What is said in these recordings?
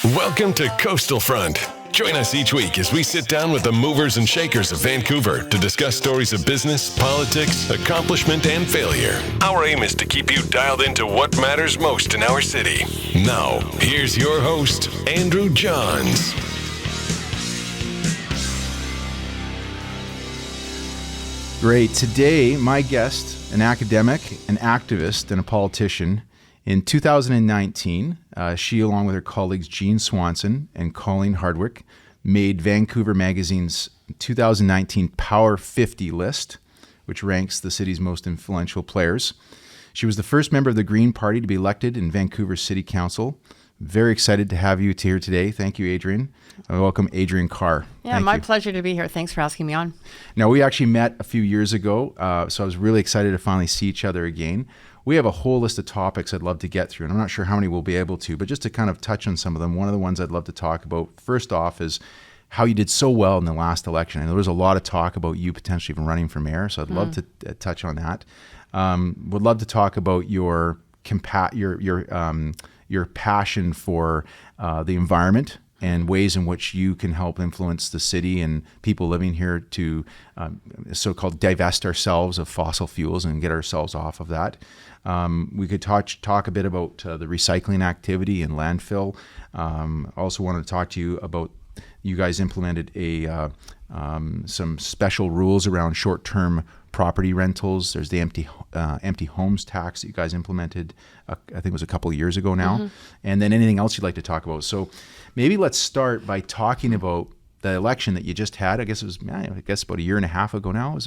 Welcome to Coastal Front. Join us each week as we sit down with the movers and shakers of Vancouver to discuss stories of business, politics, accomplishment, and failure. Our aim is to keep you dialed into what matters most in our city. Now, here's your host, Andrew Johns. Great. Today, my guest, an academic, an activist, and a politician. In 2019, she, along with her colleagues Jean Swanson and Colleen Hardwick, made Vancouver Magazine's 2019 Power 50 list, which ranks the city's most influential players. She was the first member of the Green Party to be elected in Vancouver City Council. Very excited to have you here today. Thank you, Adriane. Welcome, Adriane Carr. Yeah, my pleasure to be here. Thanks for asking me on. Now, we actually met a few years ago, so I was really excited to finally see each other again. We have a whole list of topics I'd love to get through, and I'm not sure how many we'll be able to, but just to kind of touch on some of them, one of the ones I'd love to talk about first off is how you did so well in the last election. And there was a lot of talk about you potentially even running for mayor, so I'd love to touch on that. Would love to talk about your passion for the environment and ways in which you can help influence the city and people living here to so-called divest ourselves of fossil fuels and get ourselves off of that. We could talk a bit about the recycling activity and landfill. Also wanted to talk to you about you guys implemented some special rules around short-term property rentals. There's the empty homes tax that you guys implemented, I think it was a couple of years ago now. And then anything else you'd like to talk about. So maybe let's start by talking about the election that you just had. I guess it was, about a year and a half ago now. It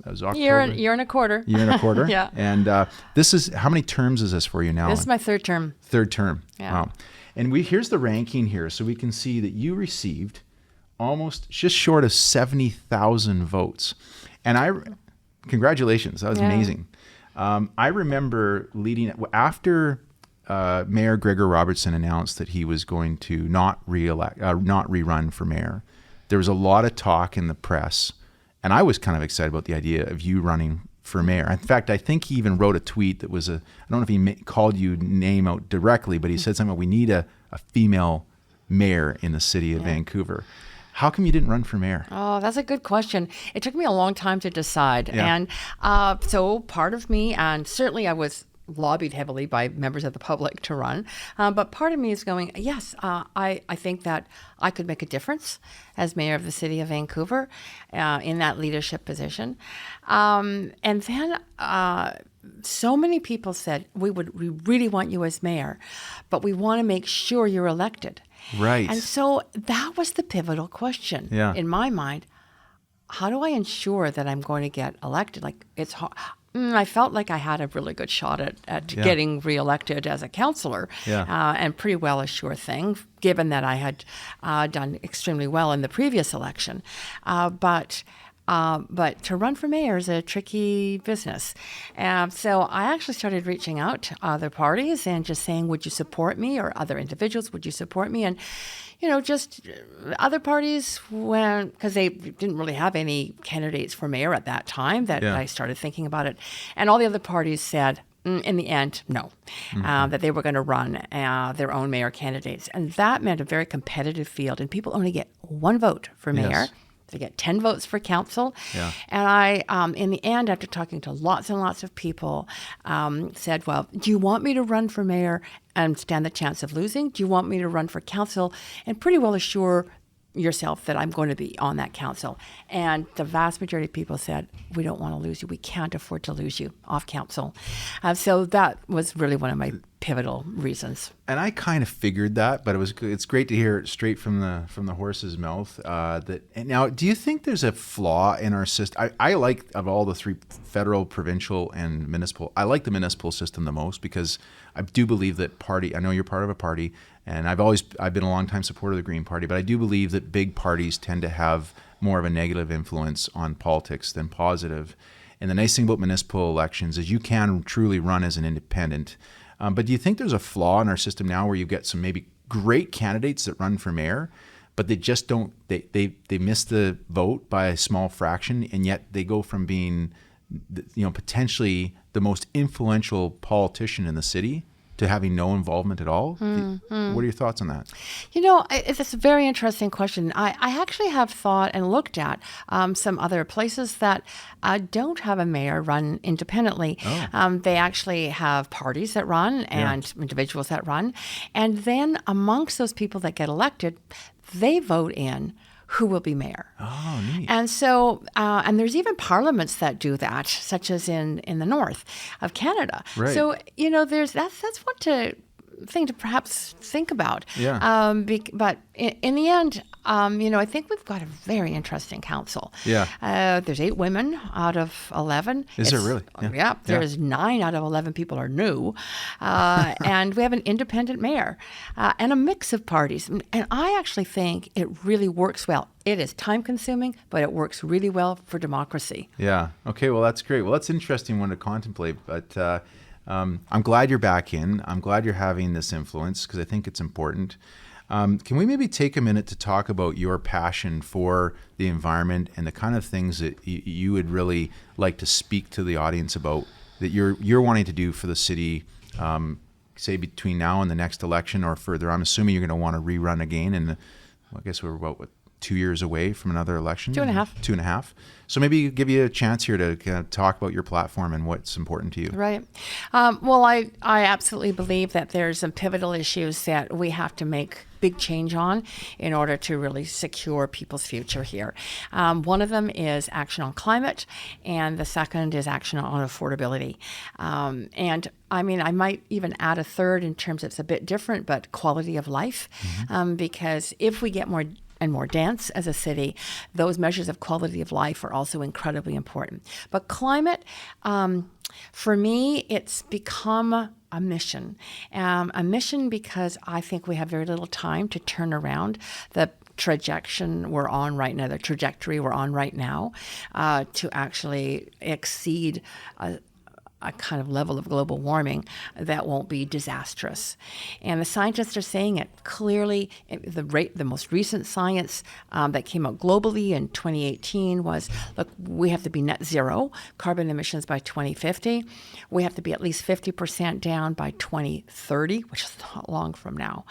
was October. Year and a quarter. Year and a quarter. Yeah. And this is, how many terms is this for you now? This is my third term. Third term. Yeah. Wow. And here's the ranking here. So we can see that you received almost just short of 70,000 votes. And congratulations. That was amazing. I remember after Mayor Gregor Robertson announced that he was going to not rerun for mayor, there was a lot of talk in the press, and I was kind of excited about the idea of you running for mayor. In fact, I think he even wrote a tweet that was I don't know if he called you name out directly, but he said something about we need a female mayor in the city of Vancouver. How come you didn't run for mayor? Oh, that's a good question. It took me a long time to decide. Yeah. And so part of me, and certainly I was lobbied heavily by members of the public to run, but part of me is going, yes, I think that I could make a difference as mayor of the city of Vancouver in that leadership position. And then so many people said, we really want you as mayor, but we want to make sure you're elected. Right. And so that was the pivotal question in my mind. How do I ensure that I'm going to get elected? Like, it's hard. I felt like I had a really good shot at getting reelected as a councillor, and pretty well a sure thing, given that I had done extremely well in the previous election. But to run for mayor is a tricky business. So I actually started reaching out to other parties and just saying, would you support me? Or other individuals, would you support me? And, just other parties, because they didn't really have any candidates for mayor at that time that I started thinking about it. And all the other parties said, in the end, no, that they were going to run their own mayor candidates. And that meant a very competitive field. And people only get one vote for mayor. Yes. They get 10 votes for council. Yeah. And I, in the end, after talking to lots and lots of people, said, well, do you want me to run for mayor and stand the chance of losing? Do you want me to run for council and pretty well assure yourself that I'm going to be on that council? And the vast majority of people said, we don't want to lose you. We can't afford to lose you off council. So that was really one of my pivotal reasons. And I kind of figured that, but it's great to hear it straight from the horse's mouth. Now, do you think there's a flaw in our system? I like, of all the three, federal, provincial, and municipal, I like the municipal system the most because I do believe that I know you're part of a party, and I've been a long-time supporter of the Green Party, but I do believe that big parties tend to have more of a negative influence on politics than positive. And the nice thing about municipal elections is you can truly run as an independent. But do you think there's a flaw in our system now where you get some maybe great candidates that run for mayor, but they just don't, they miss the vote by a small fraction, and yet they go from being, potentially the most influential politician in the city to having no involvement at all? What are your thoughts on that? It's a very interesting question. I actually have thought and looked at some other places that don't have a mayor run independently. They actually have parties that run and individuals that run. And then amongst those people that get elected, they vote in who will be mayor. Oh, neat. And so, and there's even parliaments that do that, such as in the north of Canada. Right. So, that's one thing to perhaps think about. Yeah. But in the end, I think we've got a very interesting council. Yeah. There's 8 women out of 11. Is there really? Yeah. There's 9 out of 11 people are new. And we have an independent mayor and a mix of parties. And I actually think it really works well. It is time consuming, but it works really well for democracy. Yeah. Okay. Well, that's great. Well, that's an interesting one to contemplate, but I'm glad you're back in. I'm glad you're having this influence because I think it's important. Can we maybe take a minute to talk about your passion for the environment and the kind of things that you would really like to speak to the audience about that you're wanting to do for the city, say between now and the next election or further? I'm assuming you're going to want to rerun again, and I guess we're about 2 years away from another election. 2.5. 2.5. So maybe give you a chance here to kind of talk about your platform and what's important to you. Right. Well, I absolutely believe that there's some pivotal issues that we have to make big change on in order to really secure people's future here. One of them is action on climate, and the second is action on affordability. And I mean, I might even add a third in terms of it's a bit different, but quality of life. Because if we get more and more dense as a city, those measures of quality of life are also incredibly important. But climate, for me, it's become a mission. A mission because I think we have very little time to turn around the trajectory we're on right now, to actually exceed a kind of level of global warming that won't be disastrous. And the scientists are saying it clearly. The most recent science that came out globally in 2018 was, look, we have to be net zero carbon emissions by 2050. We have to be at least 50% down by 2030, which is not long from now.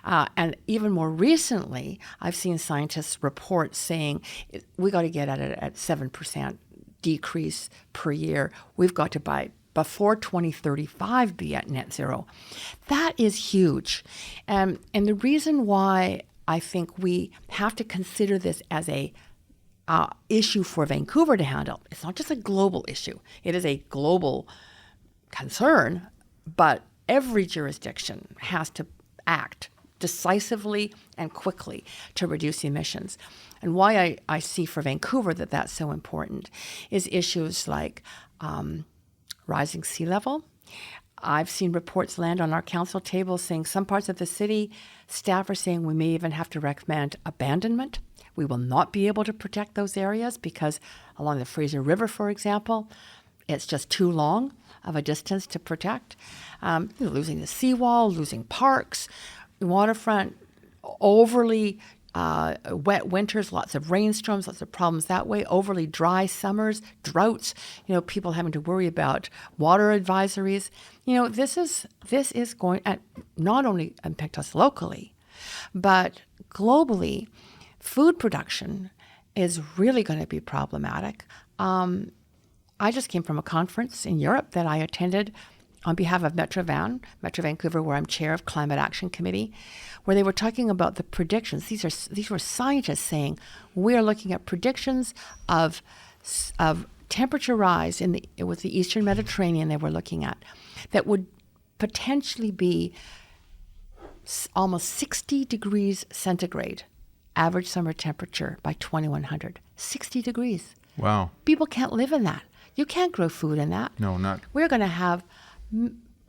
And even more recently, I've seen scientists report saying we got to get at it at 7% decrease per year. We've got to before 2035 be at net zero. That is huge. And the reason why I think we have to consider this as a issue for Vancouver to handle, it's not just a global issue. It is a global concern, but every jurisdiction has to act decisively and quickly to reduce emissions. And why I see for Vancouver that that's so important is issues like rising sea level. I've seen reports land on our council table saying some parts of the city, staff are saying we may even have to recommend abandonment. We will not be able to protect those areas because along the Fraser River, for example, it's just too long of a distance to protect. Losing the seawall, losing parks, waterfront, overly wet winters, lots of rainstorms, lots of problems that way, overly dry summers, droughts, people having to worry about water advisories. This is going to not only impact us locally, but globally, food production is really going to be problematic. I just came from a conference in Europe that I attended on behalf of Metro Vancouver, where I'm chair of Climate Action Committee, where they were talking about the predictions. These were scientists saying we are looking at predictions of temperature rise it was the Eastern Mediterranean they were looking at that would potentially be almost 60 degrees centigrade average summer temperature by 2100. 60 degrees. Wow. People can't live in that. You can't grow food in that. No, not. We're going to have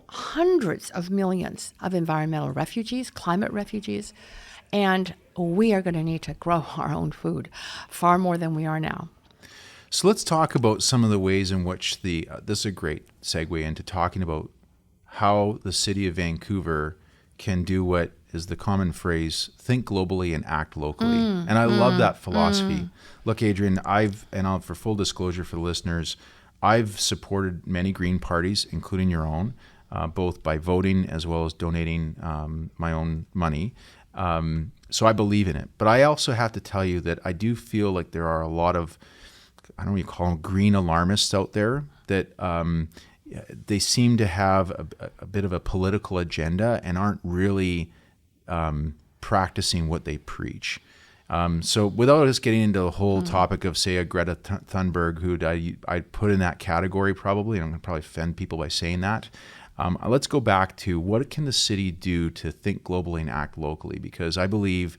hundreds of millions of environmental refugees, climate refugees, and we are going to need to grow our own food far more than we are now. So let's talk about some of the ways in which this is a great segue into talking about how the city of Vancouver can do what is the common phrase, think globally and act locally. And I love that philosophy. Look, Adriane, for full disclosure for the listeners, I've supported many Green parties, including your own. both by voting as well as donating my own money. So I believe in it. But I also have to tell you that I do feel like there are a lot of, I don't know what you call them, green alarmists out there that they seem to have a bit of a political agenda and aren't really practicing what they preach. So without us getting into the whole topic of, say, a Greta Thunberg, who I'd put in that category probably, and I'm going to probably offend people by saying that, let's go back to what can the city do to think globally and act locally, because I believe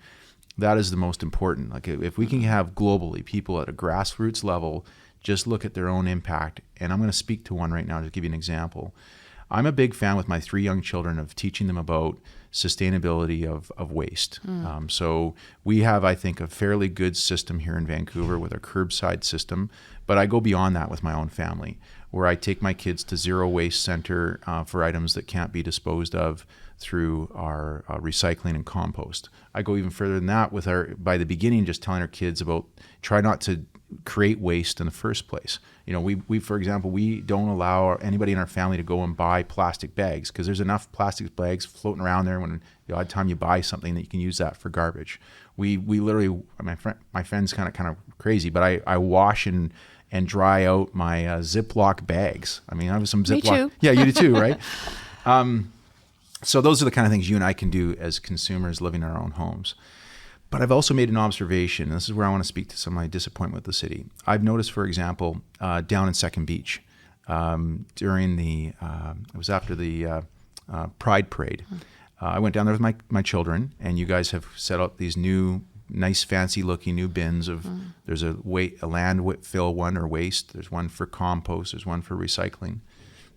that is the most important. Like if we can have globally people at a grassroots level just look at their own impact, and I'm going to speak to one right now to give you an example. I'm a big fan with my 3 young children of teaching them about sustainability of waste. So we have, I think, a fairly good system here in Vancouver with a curbside system, but I go beyond that with my own family, where I take my kids to Zero Waste Center for items that can't be disposed of through our recycling and compost. I go even further than that with by the beginning, just telling our kids about try not to create waste in the first place. You know, we for example, we don't allow anybody in our family to go and buy plastic bags, because there's enough plastic bags floating around there when the odd time you buy something that you can use that for garbage. We literally, my friend's kind of crazy, but I wash and dry out my Ziploc bags. I mean, I have some Ziploc. Me too. Yeah, you do too, right? So those are the kind of things you and I can do as consumers living in our own homes. But I've also made an observation, and this is where I want to speak to some of my disappointment with the city. I've noticed, for example, down in Second Beach, during it was after the Pride Parade, I went down there with my children, and you guys have set up these new, nice, fancy-looking new bins of, there's a landfill one or waste, there's one for compost, there's one for recycling,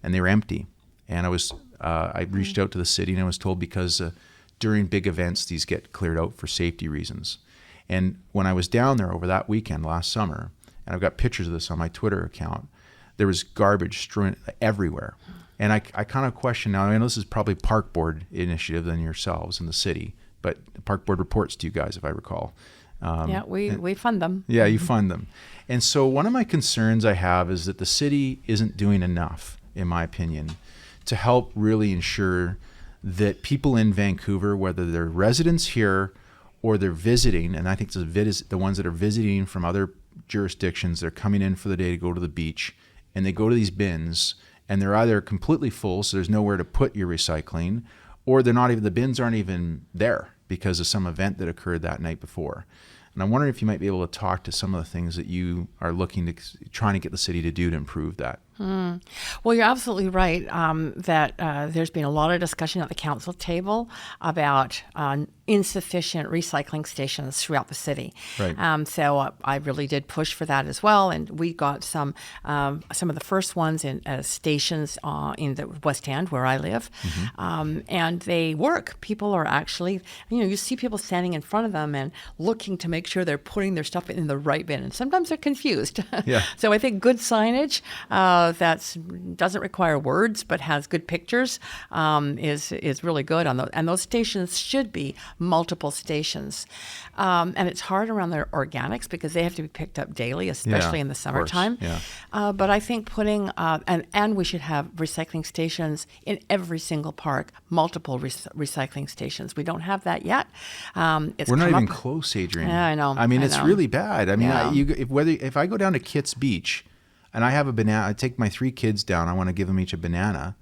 and they were empty. And I reached out to the city, and I was told because during big events, these get cleared out for safety reasons. And when I was down there over that weekend last summer, and I've got pictures of this on my Twitter account, there was garbage strewn everywhere. And I kind of question now, I know this is probably Park Board initiative than yourselves in the city, but the Park Board reports to you guys, if I recall. Yeah, we fund them. Yeah, you fund them. And so one of my concerns I have is that the city isn't doing enough, in my opinion, to help really ensure that people in Vancouver, whether they're residents here or they're visiting, and I think the ones that are visiting from other jurisdictions, they're coming in for the day to go to the beach, and they go to these bins, and they're either completely full, so there's nowhere to put your recycling, or the bins aren't even there because of some event that occurred that night before. And I'm wondering if you might be able to talk to some of the things that you are trying to get the city to do to improve that. Well, you're absolutely right that there's been a lot of discussion at the council table about insufficient recycling stations throughout the city. Right. So I really did push for that as well, and we got some of the first ones in stations in the West End where I live, and they work. People are actually, you see people standing in front of them and looking to make sure they're putting their stuff in the right bin, and sometimes they're confused. Yeah. So I think good signage that doesn't require words but has good pictures is really good on those. And those stations should be multiple stations. And it's hard around their organics because they have to be picked up daily, especially in the summertime. Yeah. But I think putting, and we should have recycling stations in every single park, multiple recycling stations. We don't have that yet. We're not even close, Adriane. Yeah, I know. I mean, it's really bad. I mean, Yeah. if I go down to Kitts Beach and I have a banana, I take my 3 kids down, I want to give them each a banana.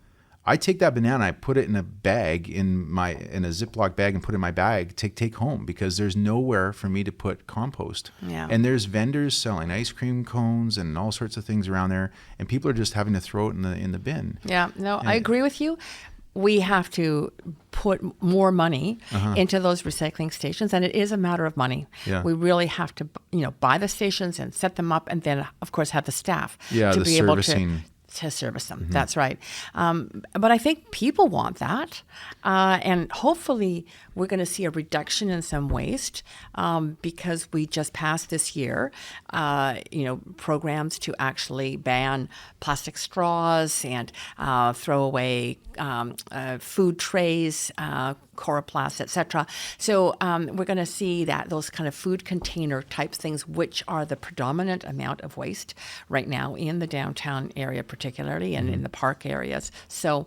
I take that banana, I put it in a bag, in a Ziploc bag, and put it in my bag, take home, because there's nowhere for me to put compost. Yeah. And there's vendors selling ice cream cones and all sorts of things around there, and people are just having to throw it in the bin. Yeah, no, I agree with you. We have to put more money into those recycling stations, and it is a matter of money. Yeah. We really have to, buy the stations and set them up, and then, of course, have the staff to be able to service them. That's right. But I think people want that. And hopefully we're going to see a reduction in some waste because we just passed this year, programs to actually ban plastic straws and throw away food trays, coroplast, etc. So we're going to see that those kind of food container type things, which are the predominant amount of waste right now in the downtown area particularly and in the park areas. So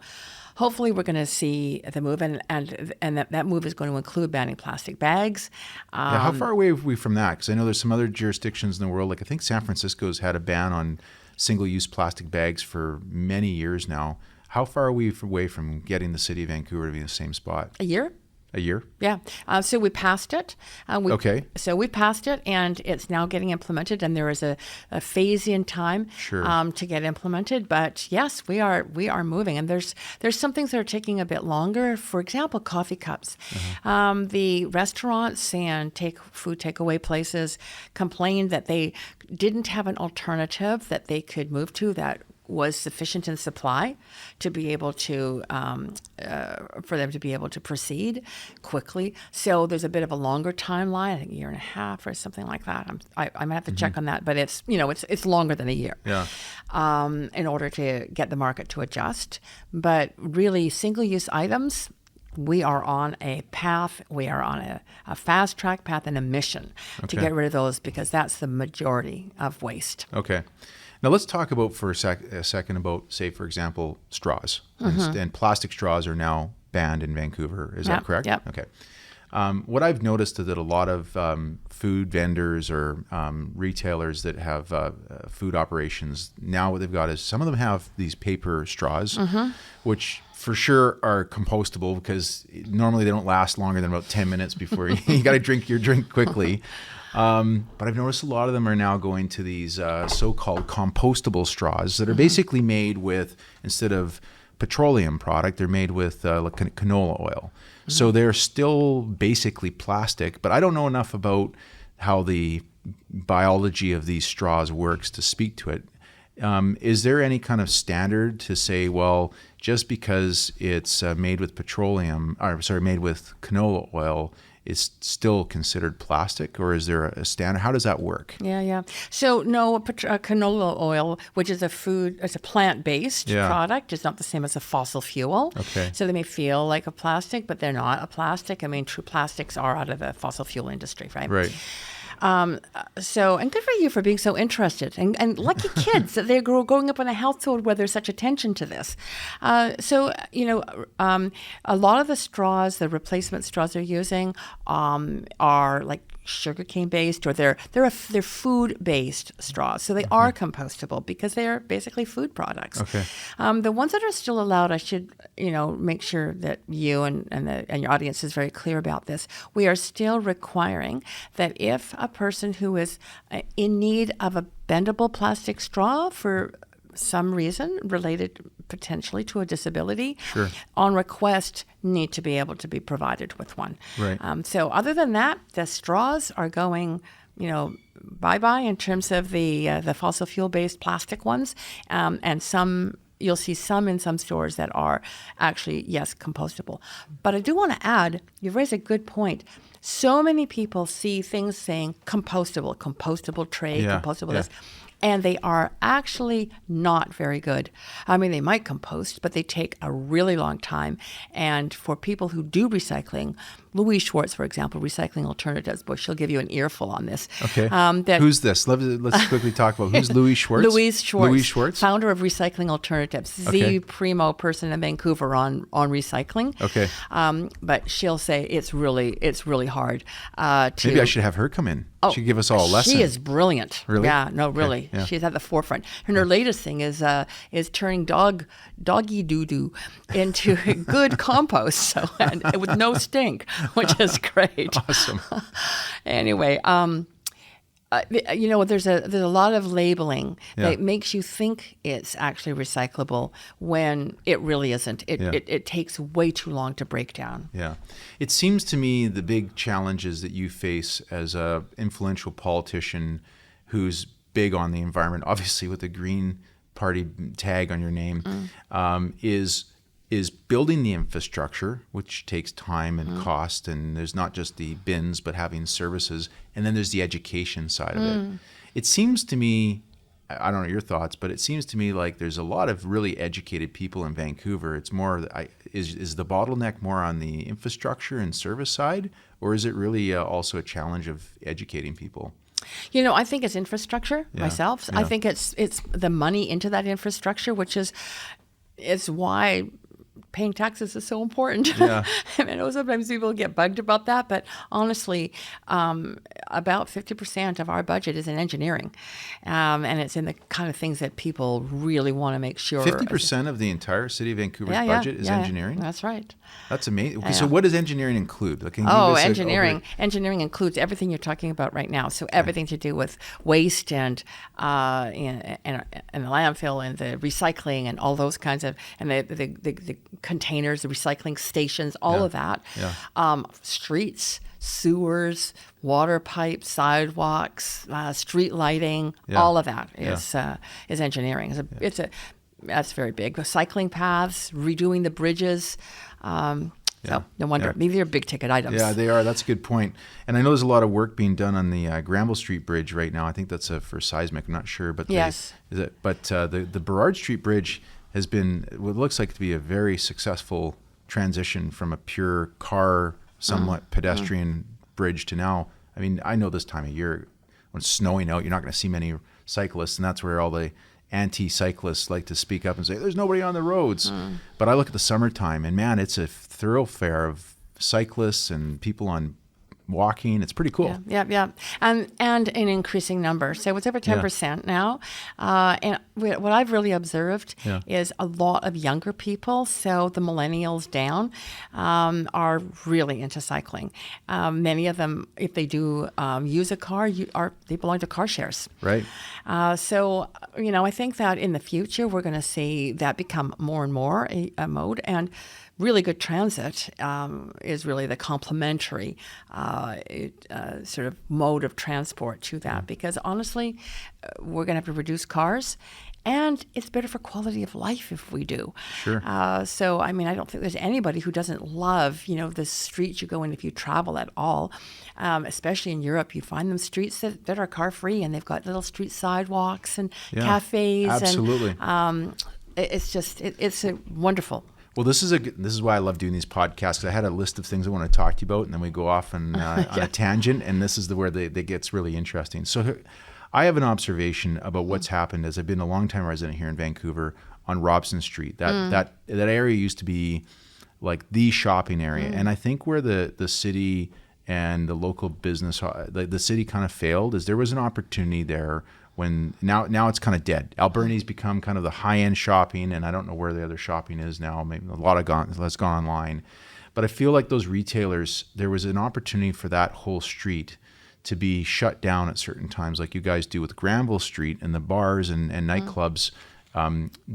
hopefully we're going to see the move, and that move is going to include banning plastic bags. How far away are we from that? Because I know there's some other jurisdictions in the world, like I think San Francisco's had a ban on single-use plastic bags for many years now. How far are we away from getting the city of Vancouver to be in the same spot? A year? A year? Yeah. So we passed it. Okay. So we passed it, and it's now getting implemented, and there is a phase-in time to get implemented. But yes, we are moving, and there's some things that are taking a bit longer. For example, coffee cups. The restaurants and food takeaway places complained that they didn't have an alternative that they could move to that was sufficient in supply to be able to, for them to be able to proceed quickly. So there's a bit of a longer timeline, I think a year and a half or something like that. I might have to check on that, but it's longer than a year. Yeah. In order to get the market to adjust. But really, single-use items, we are on a path, we are on a fast-track path and a mission to get rid of those, because that's the majority of waste. Okay. Now let's talk about for a second about, say, for example, straws. And plastic straws are now banned in Vancouver. Is that correct? Yeah. Okay. What I've noticed is that a lot of food vendors or retailers that have food operations, now what they've got is some of them have these paper straws, which for sure are compostable, because normally they don't last longer than about 10 minutes before you got to drink your drink quickly. But I've noticed a lot of them are now going to these so-called compostable straws that are basically made with, instead of petroleum product, they're made with like canola oil. So they're still basically plastic, but I don't know enough about how the biology of these straws works to speak to it. Is there any kind of standard to say, well, just because it's made with made with canola oil, is still considered plastic, or is there a standard? How does that work? Yeah. So no, canola oil, which is it's a plant-based product, is not the same as a fossil fuel. Okay. So they may feel like a plastic, but they're not a plastic. I mean, true plastics are out of the fossil fuel industry, right? Right. And good for you for being so interested, and lucky kids that they're growing up in a household where there's such attention to this. A lot of the straws, the replacement straws they're using, are like sugarcane based, or they're food based straws, so they are compostable because they are basically food products. Okay. The ones that are still allowed, I should make sure that you and your audience is very clear about this. We are still requiring that if a person who is in need of a bendable plastic straw for some reason related potentially to a disability, on request need to be able to be provided with one. Right. So other than that, the straws are going, bye-bye in terms of the fossil fuel-based plastic ones, and some. You'll see some in some stores that are actually, yes, compostable. But I do want to add, you've raised a good point. So many people see things saying compostable tray, compostable this, and they are actually not very good. I mean, they might compost, but they take a really long time. And for people who do recycling, Louise Schwartz, for example, Recycling Alternatives, boy, she'll give you an earful on this. Okay. Who's this? Let's quickly talk about who's Louise Schwartz? Louise Schwartz, founder of Recycling Alternatives, the primo person in Vancouver on recycling. Okay. But she'll say it's really hard to. Maybe I should have her come in. She could give us all a lesson. She is brilliant. Really? Yeah. No, really. Yeah. She's at the forefront. And her latest thing is turning doggy doo-doo into good compost, so and with no stink, which is great. Awesome. Anyway, there's a lot of labeling that makes you think it's actually recyclable when it really isn't. It takes way too long to break down. Yeah. It seems to me the big challenges that you face as a influential politician who's big on the environment, obviously with the Green Party tag on your name, is building the infrastructure, which takes time and cost, and there's not just the bins, but having services, and then there's the education side of it. It seems to me, I don't know your thoughts, but it seems to me like there's a lot of really educated people in Vancouver. It's more, is the bottleneck more on the infrastructure and service side, or is it really also a challenge of educating people? I think it's infrastructure myself. I think it's the money into that infrastructure, which is why paying taxes is so important. Yeah. I know sometimes people get bugged about that, but honestly, about 50% of our budget is in engineering. And it's in the kind of things that people really want to make sure. 50% of the entire city of Vancouver's budget is engineering? That's right. That's amazing. Okay, so what does engineering include? Like, engineering. Engineering includes everything you're talking about right now. So everything to do with waste and the landfill and the recycling and all those kinds of, and the containers, the recycling stations, all of that. Yeah. Streets, sewers, water pipes, sidewalks, street lighting, all of that is engineering. That's very big. The cycling paths, redoing the bridges. So no wonder. Maybe they're big ticket items. Yeah, they are. That's a good point. And I know there's a lot of work being done on the Granville Street Bridge right now. I think that's for seismic. I'm not sure, but yes. The Burrard Street Bridge has been what looks like to be a very successful transition from a pure car, somewhat pedestrian bridge to now. I mean, I know this time of year when it's snowing out, you're not going to see many cyclists, and that's where all the anti-cyclists like to speak up and say, there's nobody on the roads. But I look at the summertime, and man, it's a thoroughfare of cyclists and people on walking. It's pretty cool. Yeah. And an increasing number. So it's over 10% now. And what I've really observed is a lot of younger people, so the millennials down, are really into cycling. Many of them, if they do use a car, they belong to car shares. Right. So, I think that in the future, we're going to see that become more and more a mode. And really good transit is really the complementary sort of mode of transport to that, because honestly, we're going to have to reduce cars, and it's better for quality of life if we do. Sure. So, I mean, I don't think there's anybody who doesn't love, the streets you go in if you travel at all. Especially in Europe, you find them streets that are car-free, and they've got little street sidewalks and cafes. Absolutely. And it's a wonderful. Well, this is why I love doing these podcasts. I had a list of things I want to talk to you about, and then we go off on a tangent, and this is where they gets really interesting. So I have an observation about what's happened as I've been a long-time resident here in Vancouver on Robson Street. That area used to be like the shopping area, and I think where the city and the local business, the city kind of failed, is there was an opportunity there when now it's kind of dead. Alberni's become kind of the high-end shopping, and I don't know where the other shopping is now. Maybe a lot has gone online. But I feel like those retailers, there was an opportunity for that whole street to be shut down at certain times, like you guys do with Granville Street and the bars and nightclubs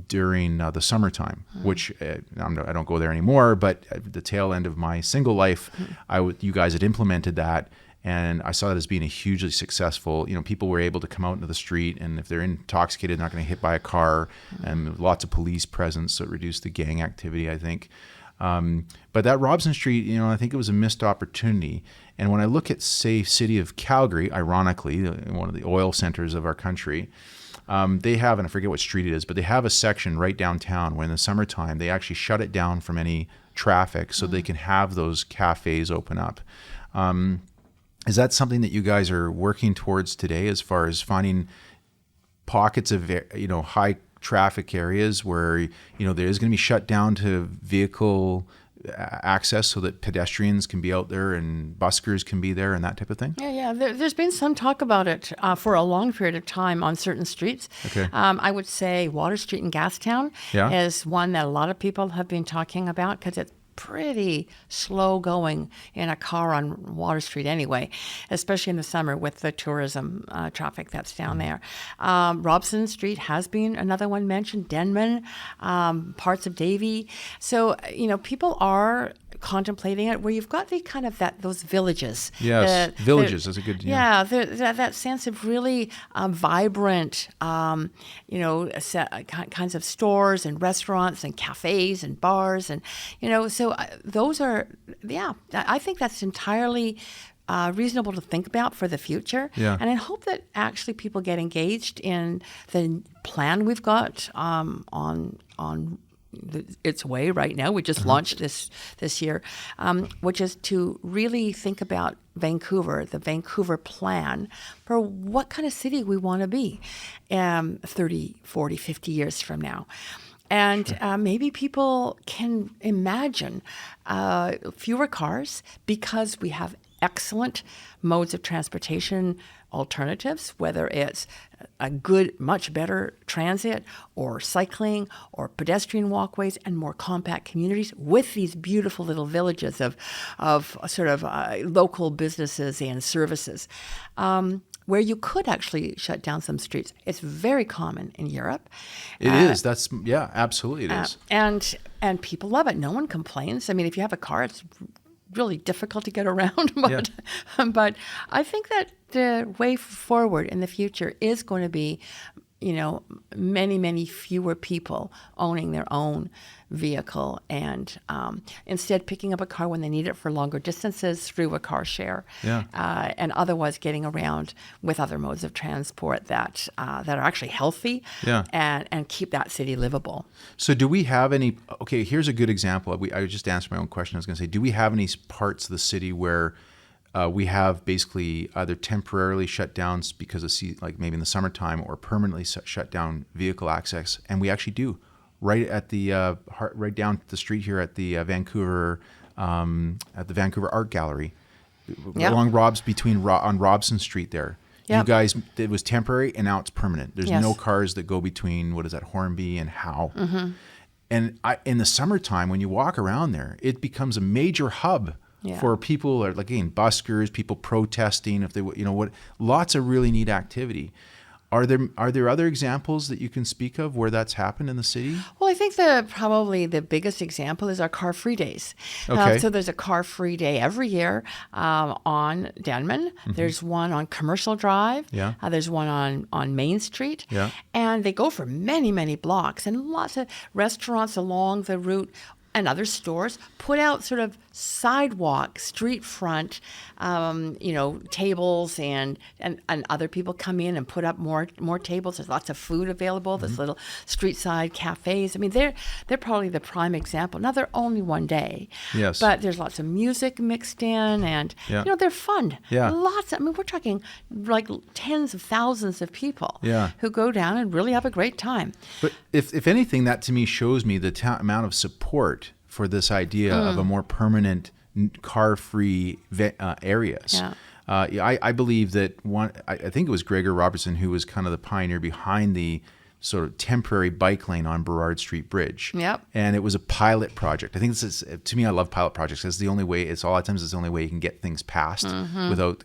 during the summertime, which I don't go there anymore, but at the tail end of my single life, you guys had implemented that. And I saw that as being a hugely successful, people were able to come out into the street, and if they're intoxicated, not going to get hit by a car, and lots of police presence, so it reduced the gang activity, I think. But that Robson Street, I think it was a missed opportunity. And when I look at, say, city of Calgary, ironically, one of the oil centers of our country, they have, and I forget what street it is, but they have a section right downtown where in the summertime, they actually shut it down from any traffic so they can have those cafes open up. Is that something that you guys are working towards today, as far as finding pockets of high traffic areas where there is going to be shut down to vehicle access so that pedestrians can be out there and buskers can be there and that type of thing? Yeah. There's been some talk about it for a long period of time on certain streets. Okay. I would say Water Street in Gastown is one that a lot of people have been talking about, because it's pretty slow going in a car on Water Street anyway, especially in the summer with the tourism traffic that's down there. Robson Street has been another one mentioned, Denman, parts of Davie. So, people are contemplating it, where you've got the kind of those villages. Yes, villages is a good. Yeah, that sense of really vibrant, kinds of stores and restaurants and cafes and bars, and so those are. Yeah, I think that's entirely reasonable to think about for the future. Yeah. And I hope that actually people get engaged in the plan we've got on its way right now. We just launched this year, which is to really think about Vancouver, the Vancouver plan for what kind of city we want to be 30, 40, 50 years from now. And maybe people can imagine fewer cars because we have excellent modes of transportation alternatives, whether it's a good, much better transit or cycling or pedestrian walkways and more compact communities with these beautiful little villages of sort of local businesses and services. Where you could actually shut down some streets. It's very common in Europe. It is. That's, yeah, absolutely it is. And people love it. No one complains. I mean, if you have a car, it's really difficult to get around. But I think that the way forward in the future is going to be, many, many fewer people owning their own vehicle and instead picking up a car when they need it for longer distances through a car share, and otherwise getting around with other modes of transport that are actually healthy and keep that city livable. So do we have any, okay, here's a good example. I just answered my own question. I was going to say, do we have any parts of the city where we have basically either temporarily shut down because of like maybe in the summertime or permanently shut down vehicle access? And we actually do. Right at the right down the street here at the Vancouver Art Gallery, along on Robson Street there. Yep. You guys, it was temporary and now it's permanent. There's no cars that go between Hornby and Howe. Mm-hmm. And in the summertime, when you walk around there, it becomes a major hub for people, again, buskers, people protesting. If they, lots of really neat activity. Are there other examples that you can speak of where that's happened in the city? Well, I think probably the biggest example is our car-free days. Okay. So there's a car-free day every year on Denman. Mm-hmm. There's one on Commercial Drive. Yeah. There's one on Main Street. Yeah. And they go for many, many blocks. And lots of restaurants along the route and other stores put out sort of sidewalk, street front, tables, and other people come in and put up more tables. There's lots of food available. Mm-hmm. There's little street side cafes. I mean, they're probably the prime example. Now they're only one day, yes, but there's lots of music mixed in, and they're fun. Yeah, lots. I mean, we're talking like tens of thousands of people who go down and really have a great time. But if anything, that to me shows me the amount of support for this idea of a more permanent car-free areas. Yeah. I believe that I think it was Gregor Robertson who was kind of the pioneer behind the sort of temporary bike lane on Burrard Street Bridge. Yep. And it was a pilot project. I think to me, I love pilot projects. It's the only way. It's a lot of times it's the only way you can get things passed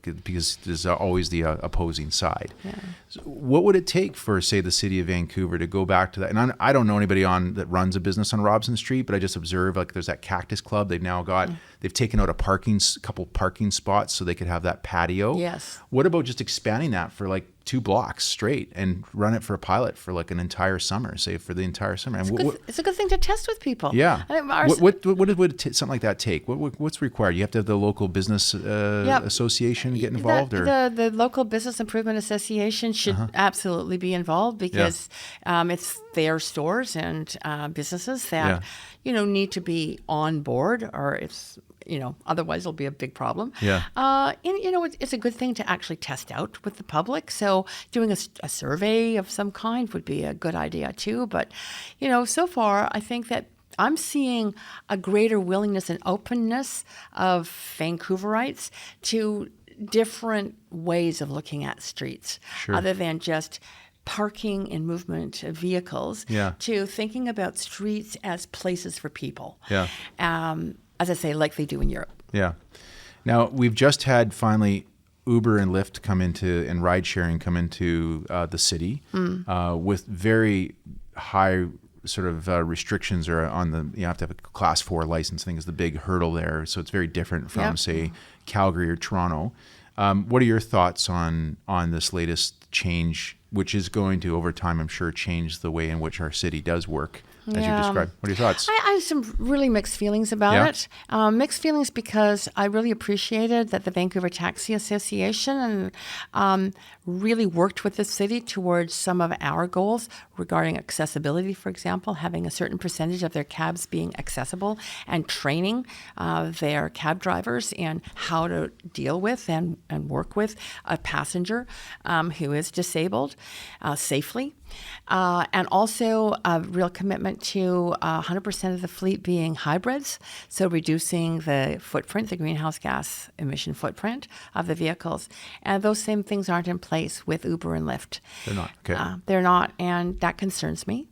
because there's always the opposing side. Yeah. So what would it take for, say, the city of Vancouver to go back to that? And I don't know anybody that runs a business on Robson Street, but I just observe there's that Cactus Club. They've now got they've taken out a couple parking spots so they could have that patio. Yes. What about just expanding that for 2 blocks straight and run it for a pilot for an entire summer, say for the entire summer? It's a good thing to test with people. Yeah. What would something like that take? What's required? You have to have the local business association get involved, the local business improvement association should absolutely be involved because it's their stores and businesses that need to be on board, or it's otherwise it'll be a big problem. Yeah. It's a good thing to actually test out with the public. So doing a survey of some kind would be a good idea too. But, so far I think that I'm seeing a greater willingness and openness of Vancouverites to different ways of looking at streets, other than just parking and movement of vehicles, to thinking about streets as places for people. Yeah. As I say, like they do in Europe. Yeah. Now, we've just had finally Uber and Lyft and ride sharing come into the city with very high sort of restrictions are you have to have a class 4 license. I think is the big hurdle there. So it's very different from say Calgary or Toronto. What are your thoughts on this latest change, which is going to over time, I'm sure, change the way in which our city does work? As you described. What are your thoughts? I have some really mixed feelings about it. Mixed feelings because I really appreciated that the Vancouver Taxi Association really worked with the city towards some of our goals regarding accessibility, for example, having a certain percentage of their cabs being accessible and training their cab drivers in how to deal with and work with a passenger who is disabled safely. And also a real commitment to 100% of the fleet being hybrids, so reducing the footprint, the greenhouse gas emission footprint of the vehicles. And those same things aren't in place with Uber and Lyft. They're not. Okay. They're not, and that concerns me.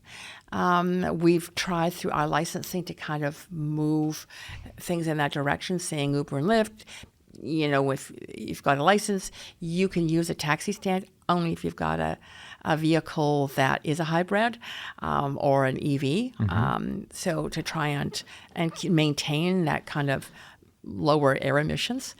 We've tried through our licensing to kind of move things in that direction, saying Uber and Lyft, if you've got a license, you can use a taxi stand only if you've got a vehicle that is a hybrid or an EV. So to try and maintain that kind of lower air emissions.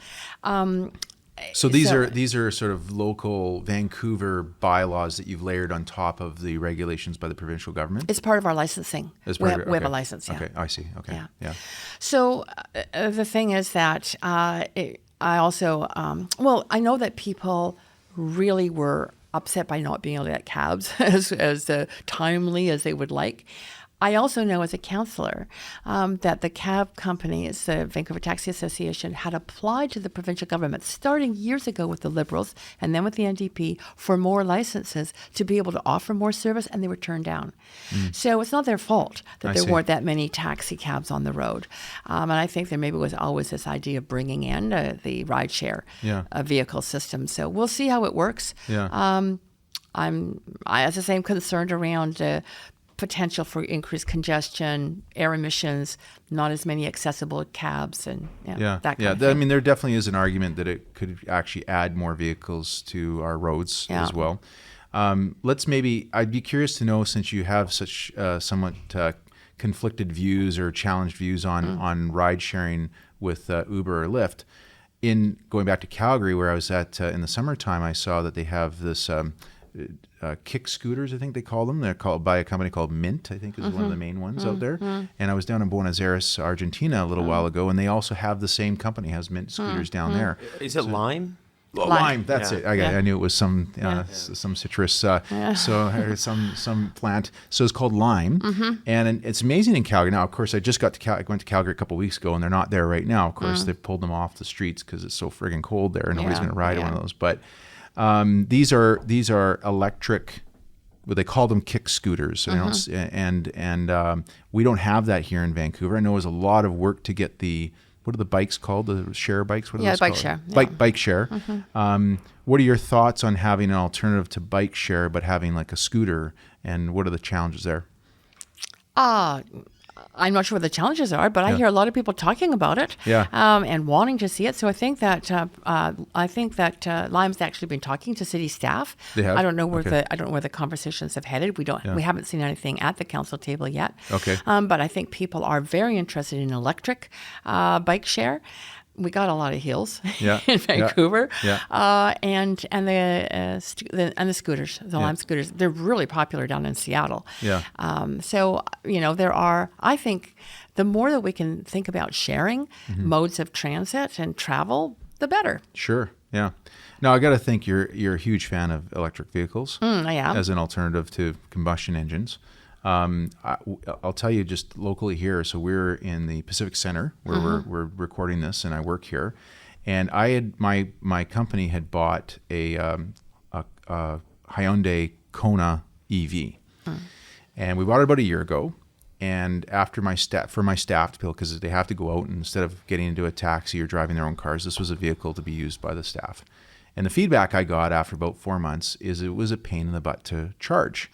So these are sort of local Vancouver bylaws that you've layered on top of the regulations by the provincial government? It's part of our licensing. We have a license, yeah. Okay, I see. Okay, yeah. So the thing is that I also, I know that people really were upset by not being able to get cabs as timely as they would like. I also know as a councillor that the cab companies, the Vancouver Taxi Association, had applied to the provincial government starting years ago with the Liberals and then with the NDP for more licenses to be able to offer more service, and they were turned down. So it's not their fault that there weren't that many taxi cabs on the road. And I think there maybe was always this idea of bringing in the rideshare vehicle system. So we'll see how it works. Yeah. I have the same concern around potential for increased congestion, air emissions, not as many accessible cabs, and that kind of thing. I mean, there definitely is an argument that it could actually add more vehicles to our roads as well. I'd be curious to know, since you have such somewhat conflicted views or challenged views on ride sharing with Uber or Lyft. In going back to Calgary, where I was at in the summertime, I saw that they have this kick scooters, I think they call them. They're called by a company called Mint, I think is one of the main ones out there. And I was down in Buenos Aires, Argentina a little while ago, and they also have the same company, has Mint scooters down there. Is it Lime? Lime, that's it. I knew it was some citrus, or some plant. So it's called Lime, and it's amazing in Calgary. Now, of course, I just got to I went to Calgary a couple of weeks ago, and they're not there right now. Of course, they've pulled them off the streets because it's so friggin' cold there, and nobody's going to ride one of those. But these are electric. Well, they call them kick scooters, and we don't have that here in Vancouver. I know it was a lot of work to get the. What are the bikes called? The share bikes? What are those bike called? share. Bike share. What are your thoughts on having an alternative to bike share, but having like a scooter? And what are the challenges there? I'm not sure what the challenges are, but I hear a lot of people talking about it and wanting to see it. So I think that Lime's actually been talking to city staff. They have? I don't know where the conversations have headed. We haven't seen anything at the council table yet. Okay. But I think people are very interested in electric bike share. We got a lot of hills in Vancouver, and the scooters, the Lime scooters, they're really popular down in Seattle. So there are. I think the more that we can think about sharing modes of transit and travel, the better. Sure. Yeah. Now I got to think you're a huge fan of electric vehicles. I am. As an alternative to combustion engines. I'll tell you just locally here. So we're in the Pacific Center where we're recording this, and I work here. And I had my company had bought a Hyundai Kona EV, and we bought it about a year ago. And after my staff to be able, because they have to go out, and instead of getting into a taxi or driving their own cars, this was a vehicle to be used by the staff. And the feedback I got after about 4 months is it was a pain in the butt to charge.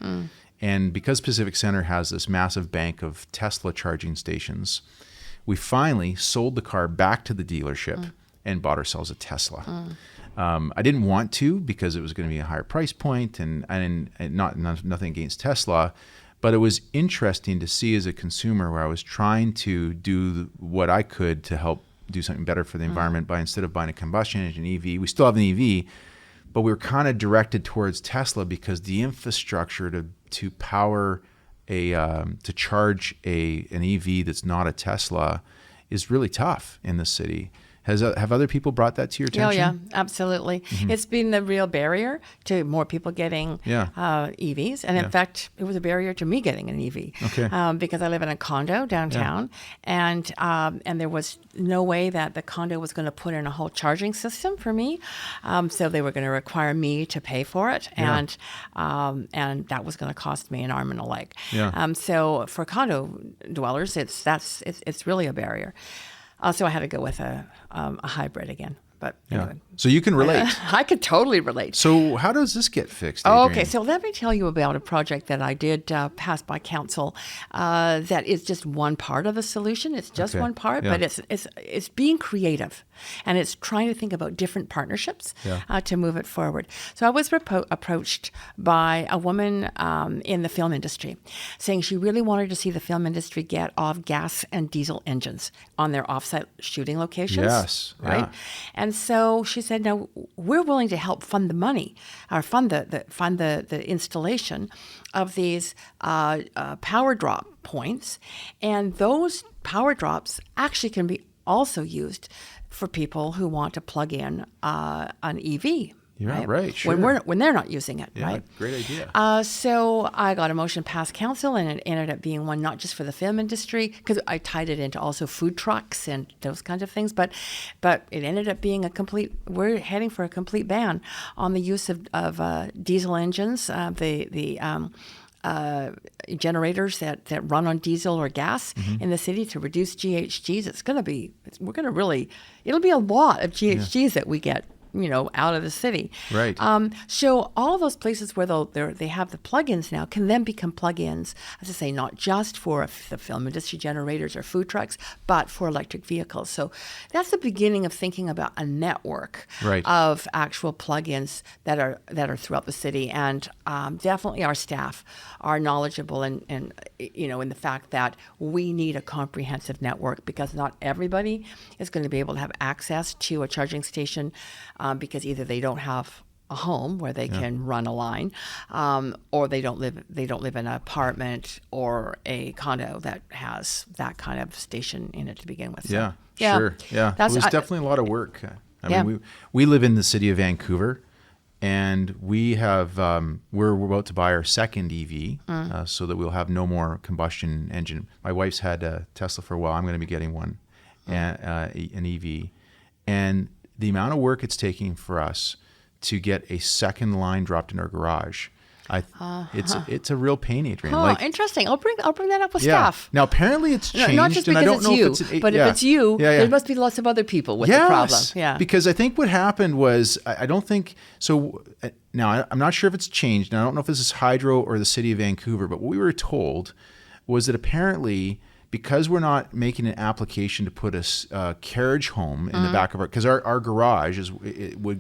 And because Pacific Center has this massive bank of Tesla charging stations, we finally sold the car back to the dealership and bought ourselves a Tesla. I didn't want to, because it was going to be a higher price point, and nothing against Tesla, but it was interesting to see as a consumer where I was trying to do what I could to help do something better for the environment by, instead of buying a combustion engine EV, we still have an EV, but we were kind of directed towards Tesla because the infrastructure to power to charge an EV that's not a Tesla is really tough in the city. Have other people brought that to your attention? Oh, yeah, absolutely. It's been the real barrier to more people getting EVs. And in fact, it was a barrier to me getting an EV. Okay. Because I live in a condo downtown, and there was no way that the condo was going to put in a whole charging system for me. So they were going to require me to pay for it. And that was going to cost me an arm and a leg. Yeah. So for condo dwellers, it's really a barrier. So I had to go with a hybrid again. But anyway. So you can relate. I could totally relate. So how does this get fixed, Oh, Adriane? okay, so let me tell you about a project that I did pass by council that is just one part of the solution. It's just one part, but it's being creative, and it's trying to think about different partnerships to move it forward. So I was approached by a woman in the film industry saying she really wanted to see the film industry get off gas and diesel engines on their offsite shooting locations. Yes. Right? Yeah. And so she said, "No, we're willing to help fund the money, or fund the installation of these power drop points, and those power drops actually can be also used for people who want to plug in an EV." Yeah, right, sure. When they're not using it, right? Great idea. So I got a motion past council, and it ended up being one not just for the film industry, because I tied it into also food trucks and those kinds of things, but it ended up being we're heading for a complete ban on the use of diesel engines, the generators that run on diesel or gas in the city to reduce GHGs. It'll be a lot of GHGs that we get out of the city. Right. So all those places where they have the plugins now can then become plugins, as I say, not just for the film industry generators or food trucks, but for electric vehicles. So that's the beginning of thinking about a network of actual plugins that are throughout the city. And definitely our staff are knowledgeable in the fact that we need a comprehensive network, because not everybody is going to be able to have access to a charging station, because either they don't have a home where they can run a line, or they don't live in an apartment or a condo that has that kind of station in it to begin with. So, sure. Yeah, there's definitely a lot of work. I mean, we live in the city of Vancouver, and we have we're about to buy our second EV, so that we'll have no more combustion engine. My wife's had a Tesla for a while. I'm going to be getting one, an EV, and the amount of work it's taking for us to get a second line dropped in our garage, it's a real pain, Adriane. Oh, interesting. I'll bring that up with staff. Now apparently it's changed, not just because and I don't it's know you, if it's but if it's you, there must be lots of other people with the problem. Yeah. Because I think what happened was, I don't think so. Now I'm not sure if it's changed, and I don't know if this is Hydro or the city of Vancouver, but what we were told was that apparently, because we're not making an application to put a carriage home in the back of because our garage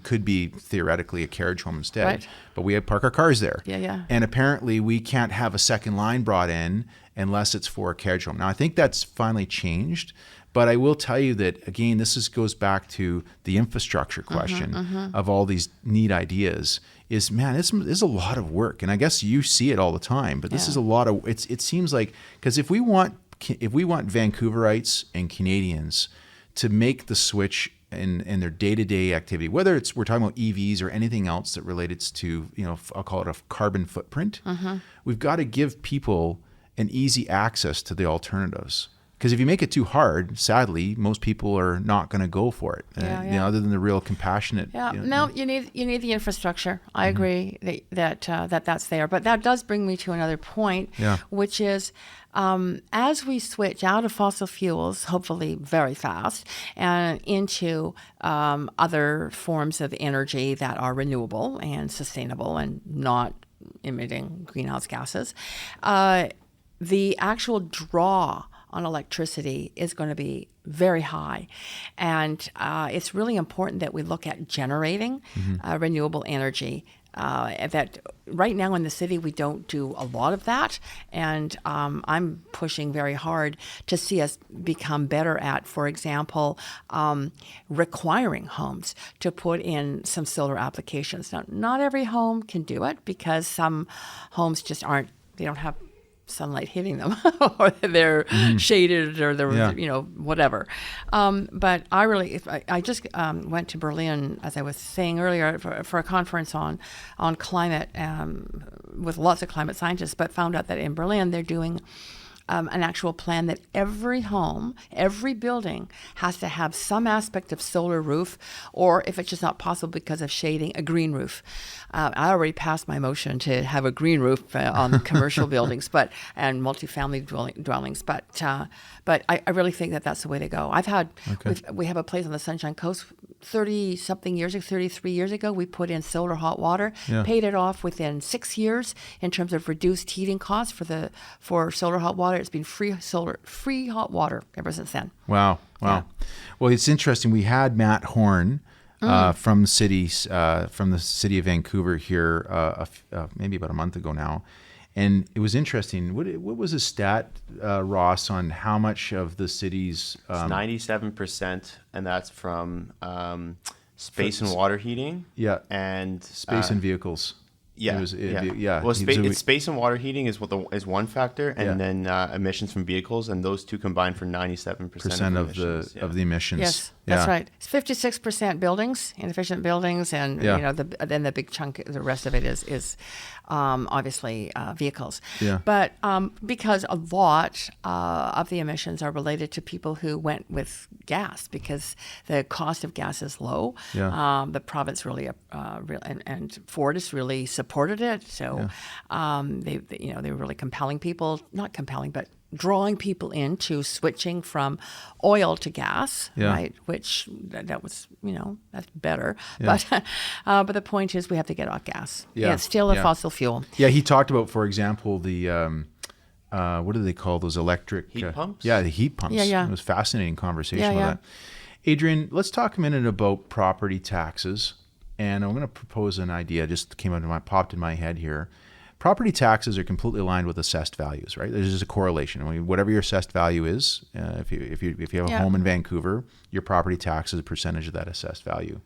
could be theoretically a carriage home instead, but we park our cars there. And apparently we can't have a second line brought in unless it's for a carriage home. Now I think that's finally changed, but I will tell you that again, goes back to the infrastructure question of all these neat ideas. Is it's a lot of work, and I guess you see it all the time. But this is a lot of it seems like, because if we want Vancouverites and Canadians to make the switch in their day-to-day activity, whether we're talking about EVs or anything else that relates to, I'll call it a carbon footprint, we've got to give people an easy access to the alternatives. Because if you make it too hard, sadly, most people are not going to go for it. Other than the real compassionate. You need the infrastructure. I agree that's there. But that does bring me to another point, which is, as we switch out of fossil fuels, hopefully very fast, and into other forms of energy that are renewable and sustainable and not emitting greenhouse gases, the actual draw on electricity is going to be very high. And it's really important that we look at generating renewable energy. That right now in the city, we don't do a lot of that. And I'm pushing very hard to see us become better at, for example, requiring homes to put in some solar applications. Now, not every home can do it, because some homes just they don't have sunlight hitting them, or they're shaded, or they're whatever. But I just went to Berlin, as I was saying earlier, for a conference on climate with lots of climate scientists, but found out that in Berlin they're doing an actual plan that every home, every building has to have some aspect of solar roof, or if it's just not possible because of shading, a green roof. I already passed my motion to have a green roof on commercial buildings, and multifamily dwellings. But I really think that that's the way to go. We have a place on the Sunshine Coast. 33 years ago, we put in solar hot water, paid it off within 6 years in terms of reduced heating costs for solar hot water. It's been free hot water ever since then. Wow. Yeah. Well, it's interesting. We had Matt Horn from the city of Vancouver here maybe about a month ago now. And it was interesting. What was the stat, Ross, on how much of the city's... It's 97%, and that's from space and water heating. Yeah. And... Space and vehicles. Yeah. Well, space and water heating is one factor, and then emissions from vehicles, and those two combine for 97% of the emissions. Yes, that's right. It's 56% buildings, inefficient buildings, and then the big chunk, the rest of it is obviously vehicles. Yeah. But because a lot of the emissions are related to people who went with gas, because the cost of gas is low. Yeah. The province really and Ford has really supported it. So they were really drawing people into switching from oil to gas, right? Which that was, that's better. Yeah. But the point is, we have to get off gas. Yeah. It's still a fossil fuel. Yeah, he talked about, for example, the what do they call those electric heat pumps? Yeah, the heat pumps. Yeah. It was a fascinating conversation with that. Adriane, let's talk a minute about property taxes. And I'm going to propose an idea. Just popped in my head here. Property taxes are completely aligned with assessed values, right? There's just a correlation. I mean, whatever your assessed value is, if you have a home in Vancouver, your property tax is a percentage of that assessed value.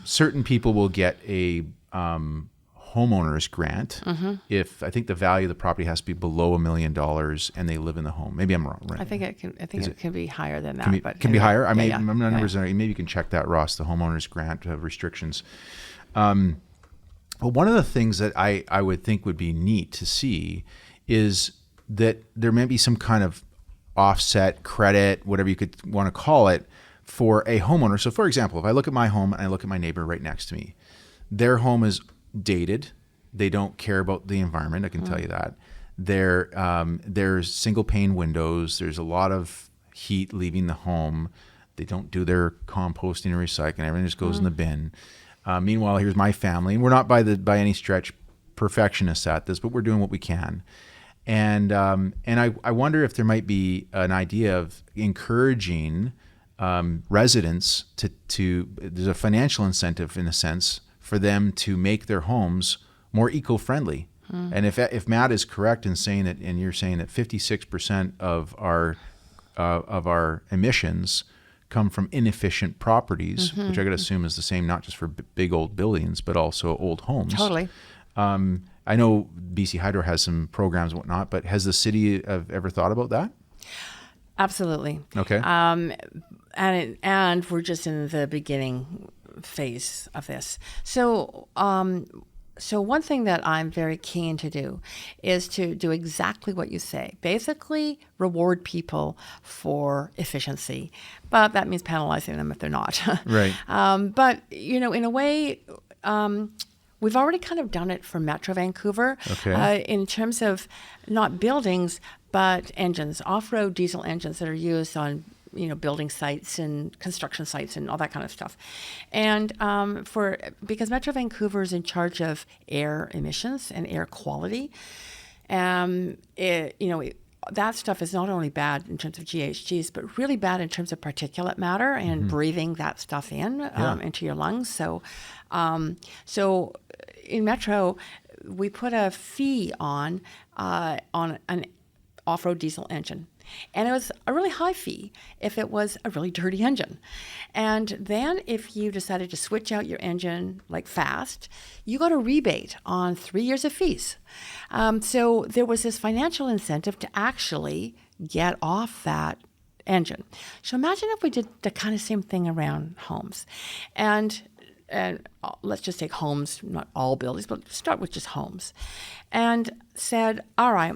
Certain people will get a homeowner's grant if I think the value of the property has to be below $1 million and they live in the home. Maybe I'm wrong, right? I think it can be higher than that. Can be higher. I'm not numbers. Maybe you can check that, Ross. The homeowner's grant restrictions. But one of the things that I would think would be neat to see is that there may be some kind of offset credit, whatever you could want to call it, for a homeowner. So, for example, if I look at my home and I look at my neighbor right next to me, their home is dated. They don't care about the environment. I can tell you that. There's single pane windows. There's a lot of heat leaving the home. They don't do their composting and recycling. Everything just goes in the bin. Meanwhile, here's my family, and we're not by any stretch perfectionists at this, but we're doing what we can. And I wonder if there might be an idea of encouraging residents to there's a financial incentive in a sense for them to make their homes more eco-friendly. And if Matt is correct in saying that, and you're saying that 56% of our emissions come from inefficient properties, which I got to assume is the same not just for big old buildings, but also old homes. Totally. I know BC Hydro has some programs and whatnot, but has the city ever thought about that? Absolutely. Okay. And we're just in the beginning phase of this. So one thing that I'm very keen to do is to do exactly what you say. Basically, reward people for efficiency, but that means penalizing them if they're not. Right. But in a way, we've already kind of done it for Metro Vancouver. Okay. In terms of not buildings, but engines, off-road diesel engines that are used on building sites and construction sites and all that kind of stuff. And because Metro Vancouver is in charge of air emissions and air quality, that stuff is not only bad in terms of GHGs, but really bad in terms of particulate matter and breathing that stuff into your lungs. So in Metro, we put a fee on off-road diesel engine. And it was a really high fee if it was a really dirty engine. And then if you decided to switch out your engine like fast, you got a rebate on 3 years of fees. So there was this financial incentive to actually get off that engine. So imagine if we did the kind of same thing around homes. And let's just take homes, not all buildings, but start with just homes. And said, all right,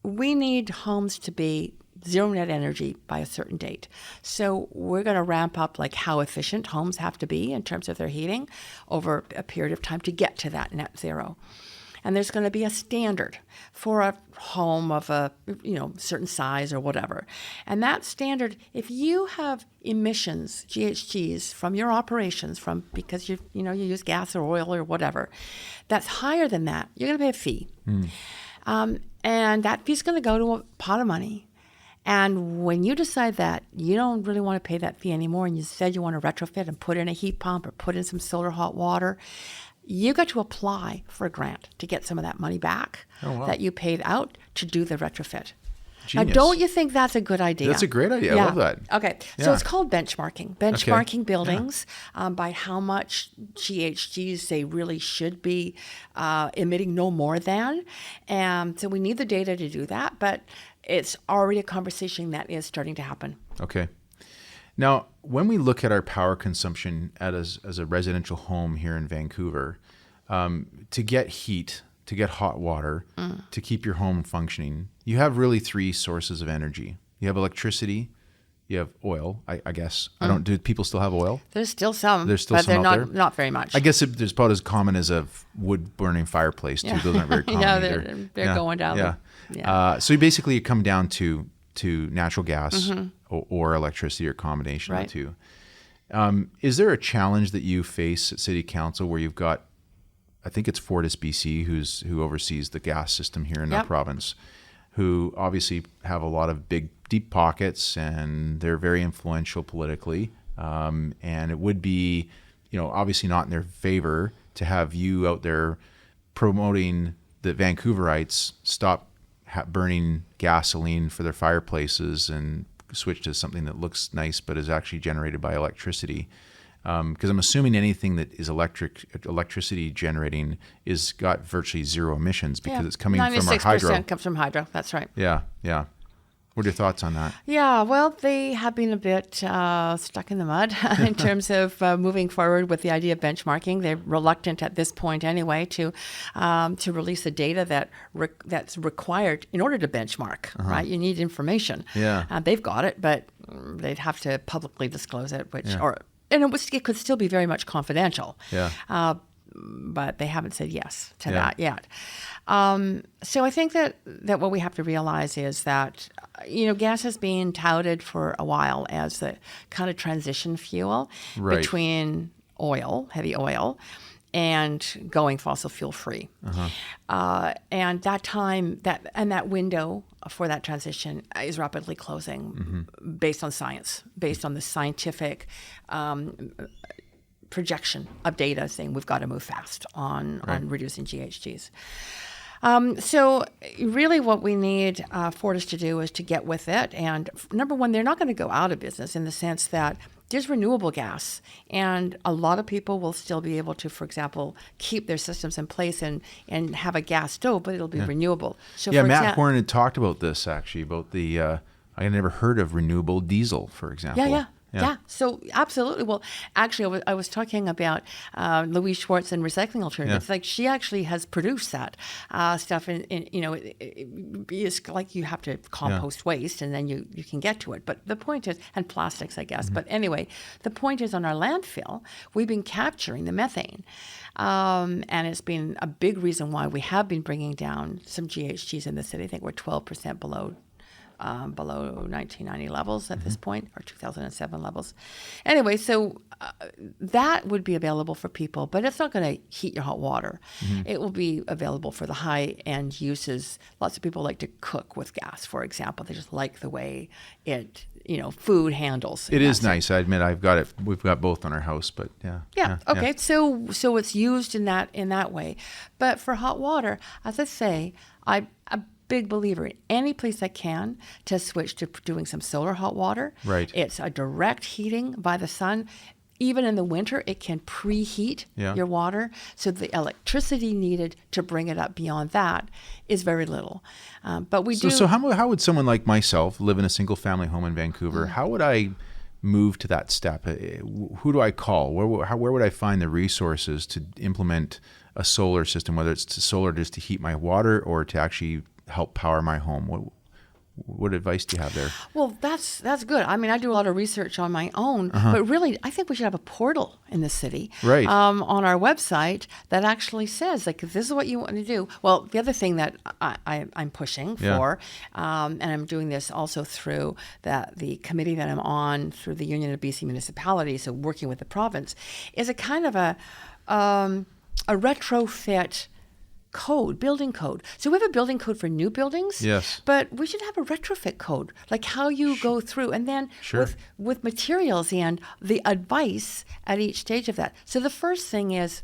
we need homes to be zero net energy by a certain date. So we're going to ramp up like how efficient homes have to be in terms of their heating over a period of time to get to that net zero. And there's going to be a standard for a home of a certain size or whatever. And that standard, if you have emissions, GHGs, from your operations, because you use gas or oil or whatever, that's higher than that, you're going to pay a fee. And that fee is going to go to a pot of money. And when you decide that you don't really want to pay that fee anymore, and you said you want to retrofit and put in a heat pump or put in some solar hot water, you got to apply for a grant to get some of that money back that you paid out to do the retrofit. Genius. Now, don't you think that's a good idea? That's a great idea. Yeah. I love that. Okay. So it's called benchmarking. Benchmarking buildings by how much GHGs they really should be emitting no more than. And so we need the data to do that, but it's already a conversation that is starting to happen. Okay. Now, when we look at our power consumption as a residential home here in Vancouver, to get heat, to get hot water, to keep your home functioning, you have really three sources of energy. You have electricity, you have oil, I guess. Do people still have oil? There's still some. There's still but some they're out there? not very much. I guess there's about as common as a wood-burning fireplace, too. Those aren't very common either. They're going down. Yeah. So you basically come down to natural gas or electricity or combination of the two. Is there a challenge that you face at City Council where you've got, I think it's Fortis BC who oversees the gas system here in the province, who obviously have a lot of big, deep pockets and they're very influential politically. And it would be, obviously not in their favor to have you out there promoting that Vancouverites stop burning gasoline for their fireplaces and switch to something that looks nice but is actually generated by electricity. Because I'm assuming anything that is electricity generating is got virtually zero emissions because it's coming from our hydro. 96% comes from hydro. That's right. Yeah. What are your thoughts on that? Yeah, well, they have been a bit stuck in the mud in terms of moving forward with the idea of benchmarking. They're reluctant at this point anyway to release the data that's required in order to benchmark, right? You need information. Yeah. They've got it, but they'd have to publicly disclose it, it could still be very much confidential. Yeah. But they haven't said yes to that yet. So I think that what we have to realize is that, gas has been touted for a while as the kind of transition fuel between heavy oil, and going fossil fuel free. And that window for that transition is rapidly closing based on science, based on the scientific projection of data saying we've got to move fast on reducing GHGs. So really what we need Fortis to do is to get with it. And number one, they're not going to go out of business in the sense that there's renewable gas. And a lot of people will still be able to, for example, keep their systems in place and have a gas stove, but it'll be renewable. So Matt Horn had talked about this actually, about the, I had never heard of renewable diesel, for example. Yeah, so absolutely. Well, actually, I was talking about Louise Schwartz and Recycling Alternatives. Like she actually has produced that stuff, and it's like you have to compost waste, and then you can get to it. But the point is, and plastics, I guess. But anyway, the point is, on our landfill, we've been capturing the methane, and it's been a big reason why we have been bringing down some GHGs in the city. I think we're 12% below 1990 levels at this point, or 2007 levels. Anyway, so that would be available for people, but it's not going to heat your hot water. It will be available for the high-end uses. Lots of people like to cook with gas, for example. They just like the way it, food handles. It is nice. I admit I've got it. We've got both on our house, but Okay. So it's used in that way. But for hot water, as I say, big believer in any place I can to switch to doing some solar hot water. Right. It's a direct heating by the sun. Even in the winter, it can preheat your water. So the electricity needed to bring it up beyond that is very little. But we do. So how would someone like myself live in a single family home in Vancouver? How would I move to that step? Who do I call? Where would I find the resources to implement a solar system, whether it's solar just to heat my water or to actually help power my home? What advice do you have there? Well, that's good. I mean, I do a lot of research on my own, but really, I think we should have a portal in the city, right, on our website that actually says, like, if this is what you want to do. Well, the other thing that I'm pushing for, and I'm doing this also through the committee that I'm on through the Union of BC Municipalities, so working with the province, is a kind of a retrofit building code. So we have a building code for new buildings, yes, but we should have a retrofit code, like how you go through, and then with materials and the advice at each stage of that. So the first thing is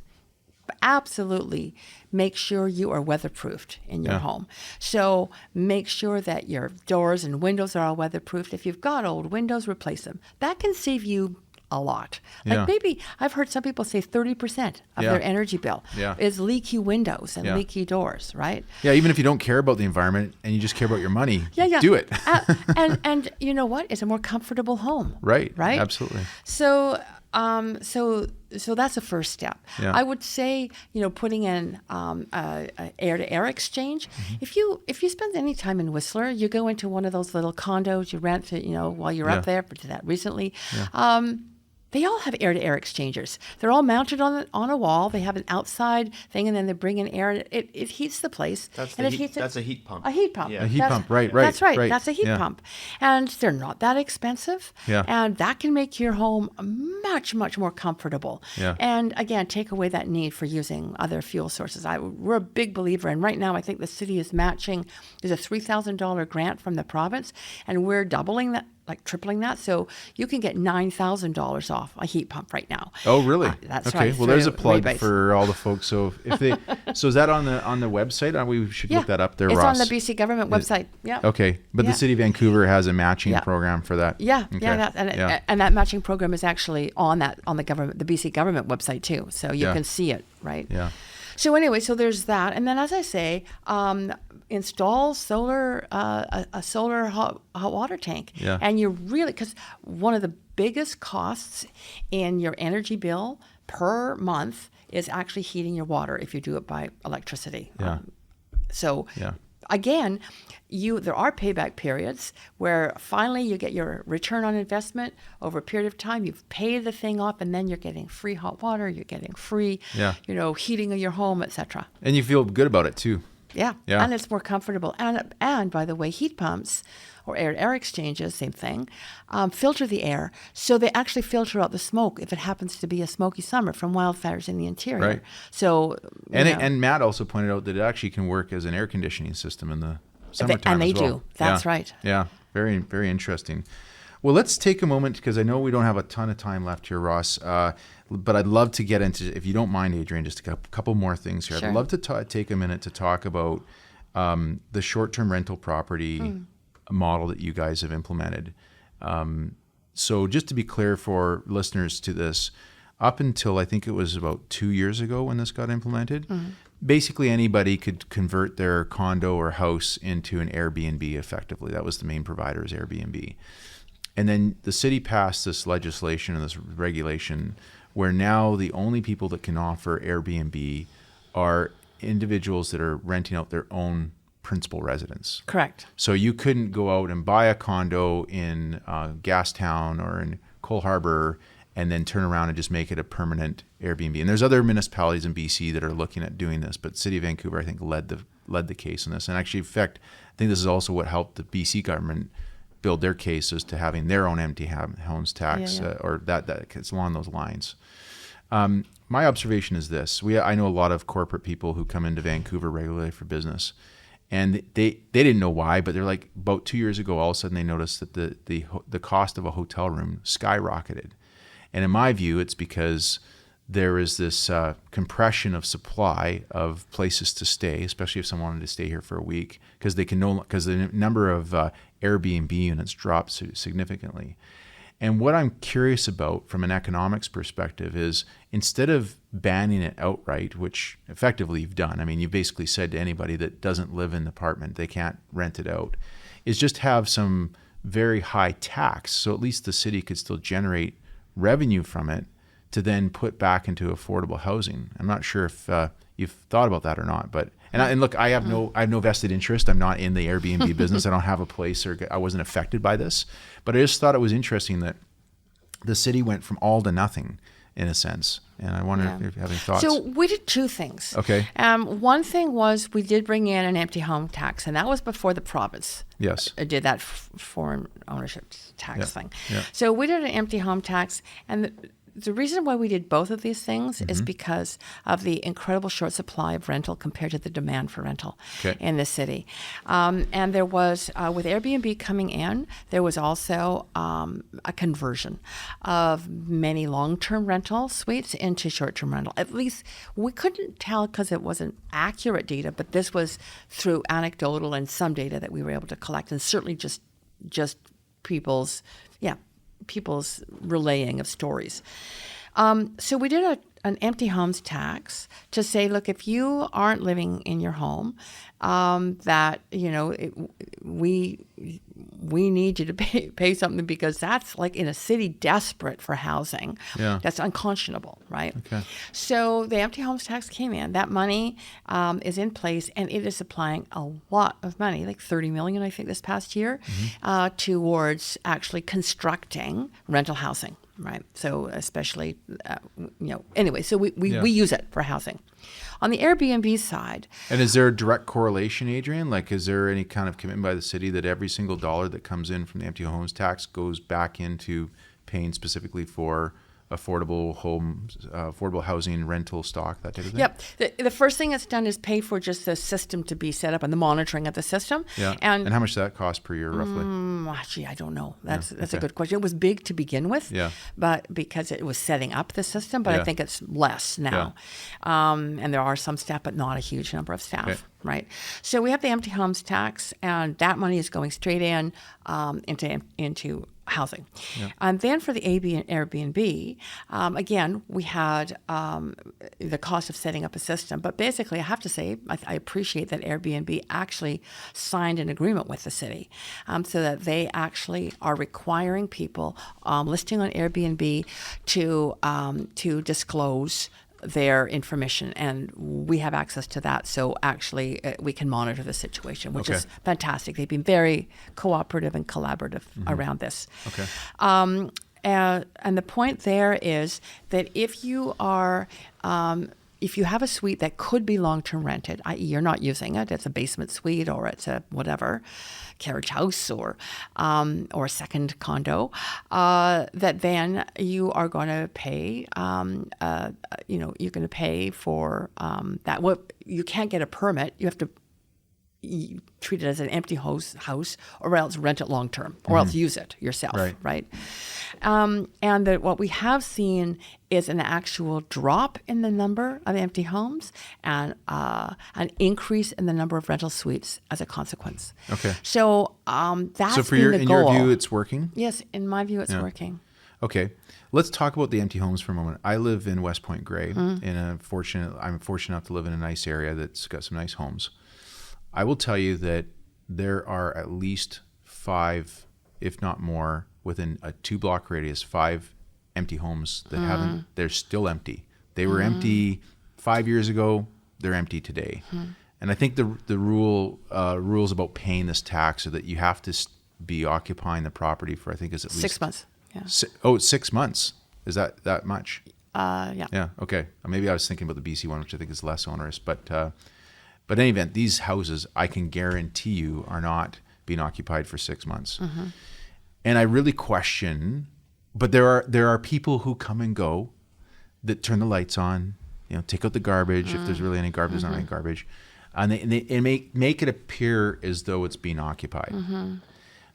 absolutely make sure you are weatherproofed in your home. So make sure that your doors and windows are all weatherproofed. If you've got old windows, replace them. That can save you a lot. Like maybe I've heard some people say 30% of their energy bill is leaky windows and leaky doors, right? Yeah, even if you don't care about the environment and you just care about your money, do it. and you know what? It's a more comfortable home. Right. Right? Absolutely. So that's the first step. Yeah. I would say, putting in air-to-air exchange. Mm-hmm. If you spend any time in Whistler, you go into one of those little condos you rent, while you're up there. Did that recently. Yeah. They all have air-to-air exchangers. They're all mounted on a wall. They have an outside thing, and then they bring in air. And it heats the place. That's a heat pump. A heat pump. Yeah. A heat pump, right. That's right. That's a heat pump. And they're not that expensive. Yeah. And that can make your home much, much more comfortable. Yeah. And again, take away that need for using other fuel sources. We're a big believer, and right now I think the city is matching. There's a $3,000 grant from the province, and we're doubling that, like tripling that, so you can get $9,000 off a heat pump right now. Oh, really? That's okay. right. Well, there's a plug for all the folks. So so is that on the website? We should look that up there, it's Ross. on the BC government website. Yeah. Okay, but the city of Vancouver has a matching program for that. Yeah, okay. And that matching program is actually on the BC government website too, so you can see it, right? Yeah. So anyway, so there's that, and then as I say, install a solar hot water tank. Yeah. And you really, because one of the biggest costs in your energy bill per month is actually heating your water if you do it by electricity. Yeah. Again, there are payback periods where finally you get your return on investment over a period of time. You've paid the thing off, and then you're getting free hot water. You're getting free, heating of your home, etc. And you feel good about it too. Yeah, and it's more comfortable. And by the way, heat pumps or air-to-air exchanges, same thing, filter the air. So they actually filter out the smoke if it happens to be a smoky summer from wildfires in the interior. Right. So and Matt also pointed out that it actually can work as an air conditioning system in the summertime as well. do. That's right. Yeah, very, very interesting. Well, let's take a moment, because I know we don't have a ton of time left here, Ross, but I'd love to get into, if you don't mind, Adriane, just a couple more things here. Sure. I'd love to take a minute to talk about the short-term rental property model that you guys have implemented. So just to be clear for listeners to this, up until I think it was about 2 years ago when this got implemented, basically anybody could convert their condo or house into an Airbnb effectively. That was the main provider, is Airbnb. And then the city passed this legislation and this regulation where now the only people that can offer Airbnb are individuals that are renting out their own principal residence. Correct. So you couldn't go out and buy a condo in Gastown or in Cole Harbour and then turn around and just make it a permanent Airbnb. And there's other municipalities in BC that are looking at doing this, but City of Vancouver, I think, led the case in this. And actually, in fact, I think this is also what helped the BC government build their case as to having their own empty homes tax, or that it's along those lines. My observation is this: I know a lot of corporate people who come into Vancouver regularly for business, and they didn't know why, but they're like, about 2 years ago, all of a sudden they noticed that the cost of a hotel room skyrocketed, and in my view, it's because there is this compression of supply of places to stay, especially if someone wanted to stay here for a week, because the number of Airbnb units drops significantly. And what I'm curious about from an economics perspective is, instead of banning it outright, which effectively you've done, I mean, you basically said to anybody that doesn't live in the apartment, they can't rent it out, is just have some very high tax, so at least the city could still generate revenue from it to then put back into affordable housing. I'm not sure if you've thought about that or not, but and look, I have no vested interest. I'm not in the Airbnb business. I don't have a place, or I wasn't affected by this. But I just thought it was interesting that the city went from all to nothing, in a sense. And I wonder if you have any thoughts. So we did two things. Okay. One thing was we did bring in an empty home tax, and that was before the province did that foreign ownership tax thing. Yeah. So we did an empty home tax, and the reason why we did both of these things is because of the incredible short supply of rental compared to the demand for rental in the city. And there was, with Airbnb coming in, there was also a conversion of many long-term rental suites into short-term rental. At least we couldn't tell because it wasn't accurate data, but this was through anecdotal and some data that we were able to collect, and certainly just people's relaying of stories. So we did an empty homes tax to say, look, if you aren't living in your home, that, we need you to pay something, because that's like in a city desperate for housing. Yeah. That's unconscionable, right? Okay. So the empty homes tax came in. That money is in place, and it is supplying a lot of money, like $30 million, I think, this past year, towards actually constructing rental housing. Right. So especially, anyway, so we use it for housing. On the Airbnb side. And is there a direct correlation, Adriane? Like, is there any kind of commitment by the city that every single dollar that comes in from the empty homes tax goes back into paying specifically for affordable homes, affordable housing, rental stock, that type of thing? Yep. The first thing that's done is pay for just the system to be set up and the monitoring of the system. Yeah. And how much does that cost per year, roughly? Actually, I don't know. That's a good question. It was big to begin with, but because it was setting up the system, but I think it's less now. Yeah. And there are some staff, but not a huge number of staff. Okay. Right. So we have the empty homes tax, and that money is going straight into housing. Yeah. And then for the Airbnb, again, we had the cost of setting up a system. But basically, I have to say, I appreciate that Airbnb actually signed an agreement with the city, so that they actually are requiring people listing on Airbnb to disclose their information, and we have access to that. So actually, we can monitor the situation, which is fantastic. They've been very cooperative and collaborative around this. Okay. And the point there is that if you are if you have a suite that could be long-term rented, i.e. you're not using it, it's a basement suite or it's a whatever, carriage house or a second condo, that then you are going to pay, you're going to pay for that. Well, you can't get a permit. You have to treat it as an empty house or else rent it long term, or else use it yourself, right? And what we have seen is an actual drop in the number of empty homes and an increase in the number of rental suites as a consequence. Okay. So that's in your view, it's working? Yes, in my view, it's working. Okay. Let's talk about the empty homes for a moment. I live in West Point Grey, and I'm fortunate enough to live in a nice area that's got some nice homes. I will tell you that there are at least 5, if not more, within a 2-block radius, 5 empty homes that they're still empty. They were empty 5 years ago, they're empty today. And I think the rules about paying this tax are that you have to be occupying the property for, I think, is at least 6 months. Yeah. It's 6 months. Is that much? Yeah. Yeah, okay. Maybe I was thinking about the BC one, which I think is less onerous, but in any event, these houses, I can guarantee you, are not being occupied for 6 months. And I really question, but there are people who come and go that turn the lights on, take out the garbage, if there's really any garbage, there's not any garbage, and they make it appear as though it's being occupied.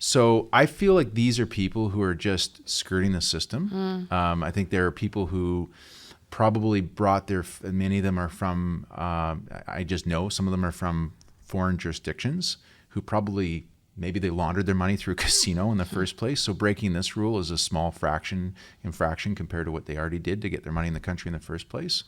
So I feel like these are people who are just skirting the system. I think there are people who probably brought many of them are from, I just know some of them are from foreign jurisdictions who probably, maybe they laundered their money through a casino in the first place. So breaking this rule is a small infraction compared to what they already did to get their money in the country in the first place.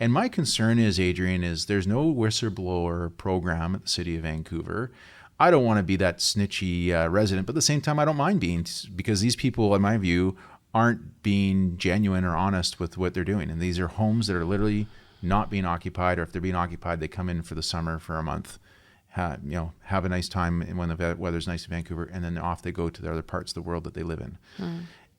And my concern is, Adriane, is there's no whistleblower program at the City of Vancouver. I don't want to be that snitchy resident, but at the same time, I don't mind being, because these people, in my view, aren't being genuine or honest with what they're doing. And these are homes that are literally not being occupied, or if they're being occupied, they come in for the summer for a month, have a nice time when the weather's nice in Vancouver, and then off they go to the other parts of the world that they live in.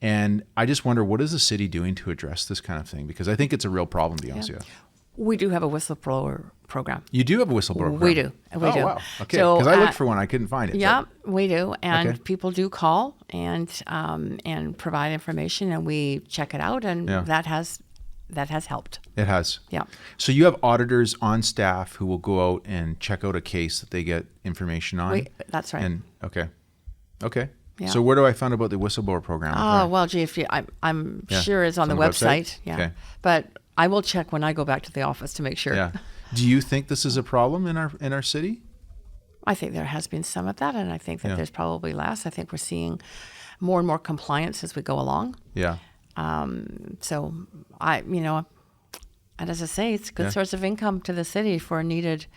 And I just wonder, what is the city doing to address this kind of thing? Because I think it's a real problem, to be honest with you. We do have a whistleblower program. You do have a whistleblower program? We do. We do. Wow. Okay. Because I looked for one. I couldn't find it. Yeah, we do. And people do call and provide information, and we check it out, and that has helped. It has. Yeah. So you have auditors on staff who will go out and check out a case that they get information on? That's right. And Okay. Yeah. So where do I find about the whistleblower program? Oh, well, gee, I'm sure it's on the website. Yeah. Okay. But I will check when I go back to the office to make sure. Yeah. Do you think this is a problem in our city? I think there has been some of that, and I think that there's probably less. I think we're seeing more and more compliance as we go along. Yeah. So and as I say, it's a good source of income to the city for a needed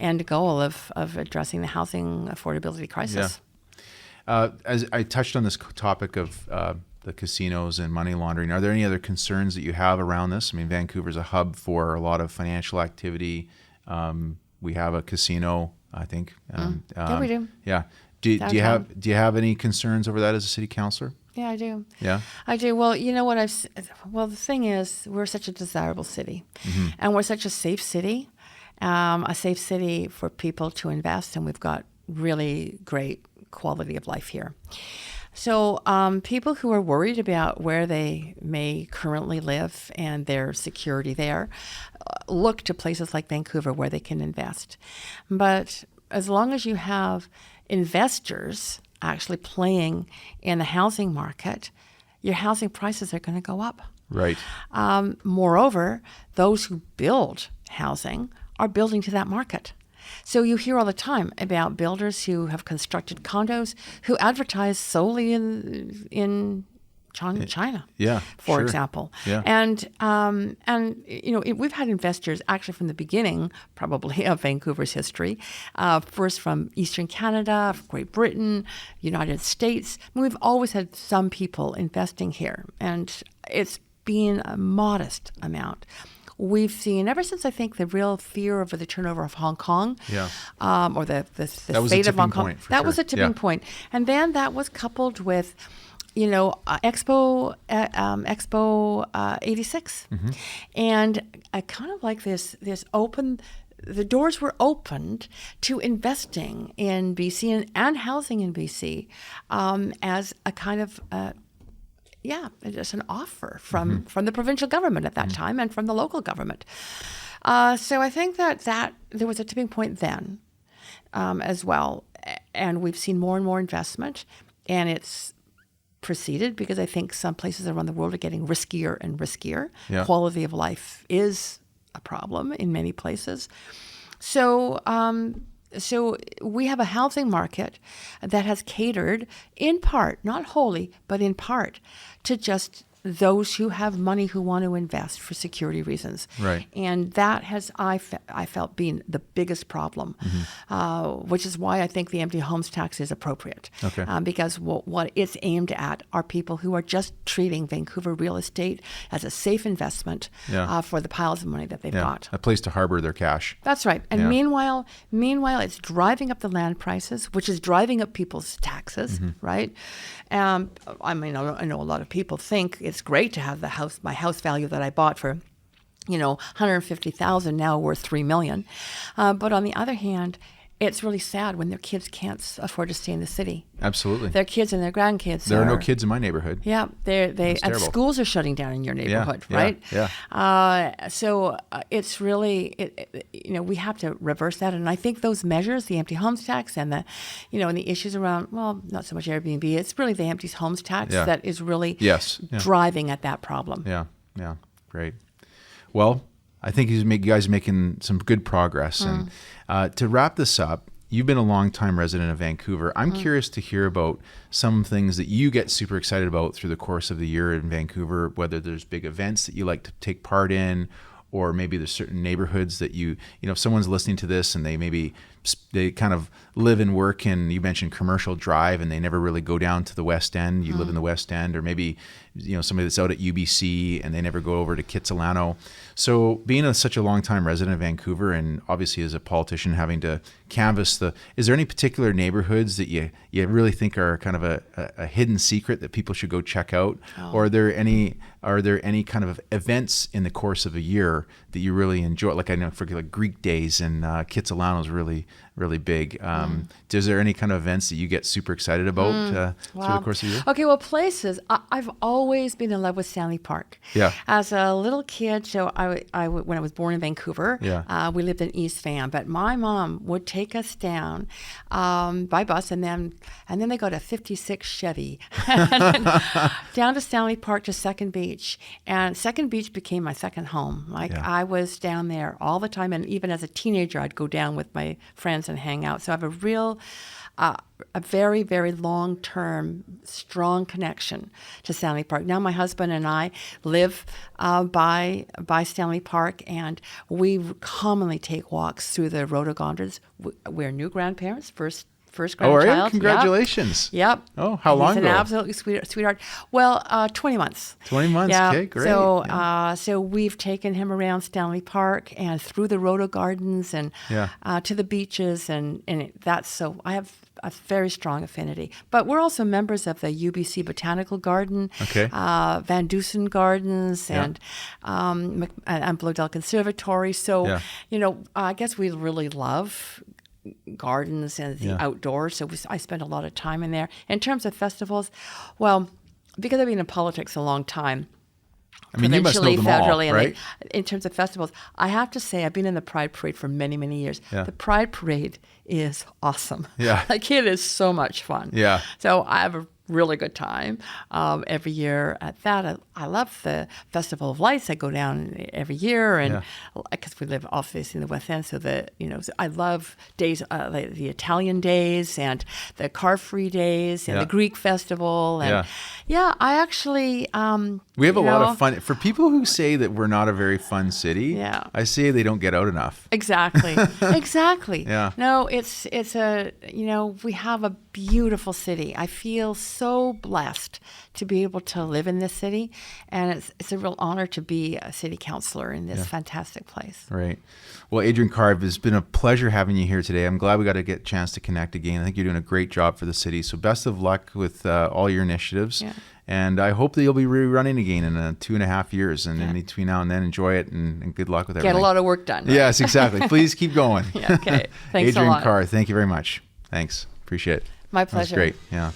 end goal of addressing the housing affordability crisis. Yeah. As I touched on this topic of the casinos and money laundering, are there any other concerns that you have around this? I mean, Vancouver's a hub for a lot of financial activity. We have a casino, I think. Yeah, we do. Yeah. Do you have any concerns over that as a city councillor? Yeah, I do. Yeah, I do. Well, you know what the thing is, we're such a desirable city, and we're such a safe city for people to invest, and we've got really great quality of life here. So people who are worried about where they may currently live and their security there look to places like Vancouver where they can invest. But as long as you have investors actually playing in the housing market, your housing prices are going to go up. Right. Moreover, those who build housing are building to that market. So you hear all the time about builders who have constructed condos who advertise solely in China, for example. Yeah. And we've had investors actually from the beginning, probably of Vancouver's history, first from Eastern Canada, Great Britain, United States. We've always had some people investing here, and it's been a modest amount. We've seen, ever since I think the real fear over the turnover of Hong Kong, or the fate of Hong Kong, that was a tipping point. And then that was coupled with, Expo 86, and kind of like this open. The doors were opened to investing in BC and housing in BC as a kind of. Just an offer from the provincial government at that time and from the local government. So I think that there was a tipping point then as well. And we've seen more and more investment, and it's proceeded because I think some places around the world are getting riskier and riskier. Yeah. Quality of life is a problem in many places. So we have a housing market that has catered in part, not wholly, but in part, to just those who have money who want to invest for security reasons. Right. And that has, I felt, been the biggest problem, which is why I think the empty homes tax is appropriate. Okay. Because what it's aimed at are people who are just treating Vancouver real estate as a safe investment for the piles of money that they've got. A place to harbor their cash. That's right. And meanwhile, it's driving up the land prices, which is driving up people's taxes, right? I know a lot of people think it's great to have my house value that I bought for, $150,000 now worth $3 million. But on the other hand, it's really sad when their kids can't afford to stay in the city. Absolutely. Their kids and their grandkids. There are no kids in my neighborhood. Yeah, and schools are shutting down in your neighborhood, right? Yeah. So it's really, we have to reverse that. And I think those measures, the empty homes tax and the issues around, well, not so much Airbnb, it's really the empty homes tax that is really driving at that problem. Yeah. Great. Well, I think you guys are making some good progress. And to wrap this up, you've been a long-time resident of Vancouver. I'm curious to hear about some things that you get super excited about through the course of the year in Vancouver, whether there's big events that you like to take part in, or maybe there's certain neighborhoods that if someone's listening to this and they kind of live and work in, you mentioned Commercial Drive, and they never really go down to the West End. You live in the West End, or maybe somebody that's out at UBC and they never go over to Kitsilano. So being such a long-time resident of Vancouver, and obviously as a politician having to canvass is there any particular neighborhoods that you really think are kind of a hidden secret that people should go check out? Or are there any kind of events in the course of a year that you really enjoy? Like I know for like Greek Days and Kitsilano is really, really big. Is there any kind of events that you get super excited about through the course of the year? Okay, well, places. I've always been in love with Stanley Park. Yeah. As a little kid, so I when I was born in Vancouver, we lived in East Van, but my mom would take us down by bus, and then they go to 56 Chevy down to Stanley Park to Second Beach, and Second Beach became my second home. I was down there all the time, and even as a teenager, I'd go down with my friends and hang out. So I have a very, very long-term, strong connection to Stanley Park. Now my husband and I live by Stanley Park, and we commonly take walks through the rhododendrons. We're new grandparents, first grandchild. Oh, are you? Congratulations. Yep. Oh, how long ago? He's an absolutely sweetheart. Well, 20 months. 20 months. Yeah. Okay, great. So we've taken him around Stanley Park and through the rhodo gardens and to the beaches, and that's so I have a very strong affinity. But we're also members of the UBC Botanical Garden, Van Dusen Gardens, and Blodell Conservatory. So, I guess we really love gardens and the outdoors. So I spend a lot of time in there. In terms of festivals, well, because I've been in politics a long time, I mean, you must know them all, right? In terms of festivals, I have to say I've been in the Pride Parade for many, many years. Yeah. The Pride Parade is awesome. Yeah. Like, it is so much fun. Yeah. So I have a really good time every year at that. I love the Festival of Lights. I go down every year, and because we live obviously in the West End, so I love days like the Italian days and the car-free days and the Greek festival. And I actually we have a lot of fun. For people who say that we're not a very fun city, I say they don't get out enough. Exactly. Exactly. Yeah. No, it's a we have a beautiful city. I feel so blessed to be able to live in this city, and it's a real honor to be a city councillor in this fantastic place. Right. Well, Adriane Carr, it's been a pleasure having you here today. I'm glad we got to get a chance to connect again. I think you're doing a great job for the city. So best of luck with all your initiatives. Yeah. And I hope that you'll be rerunning again in 2.5 years. And in between now and then, enjoy it, and good luck with everything. Get a lot of work done. Right? Yes, exactly. Please keep going. Okay. Thanks a lot. Adriane Carr, thank you very much. Thanks. Appreciate it. My pleasure. That was great. Yeah.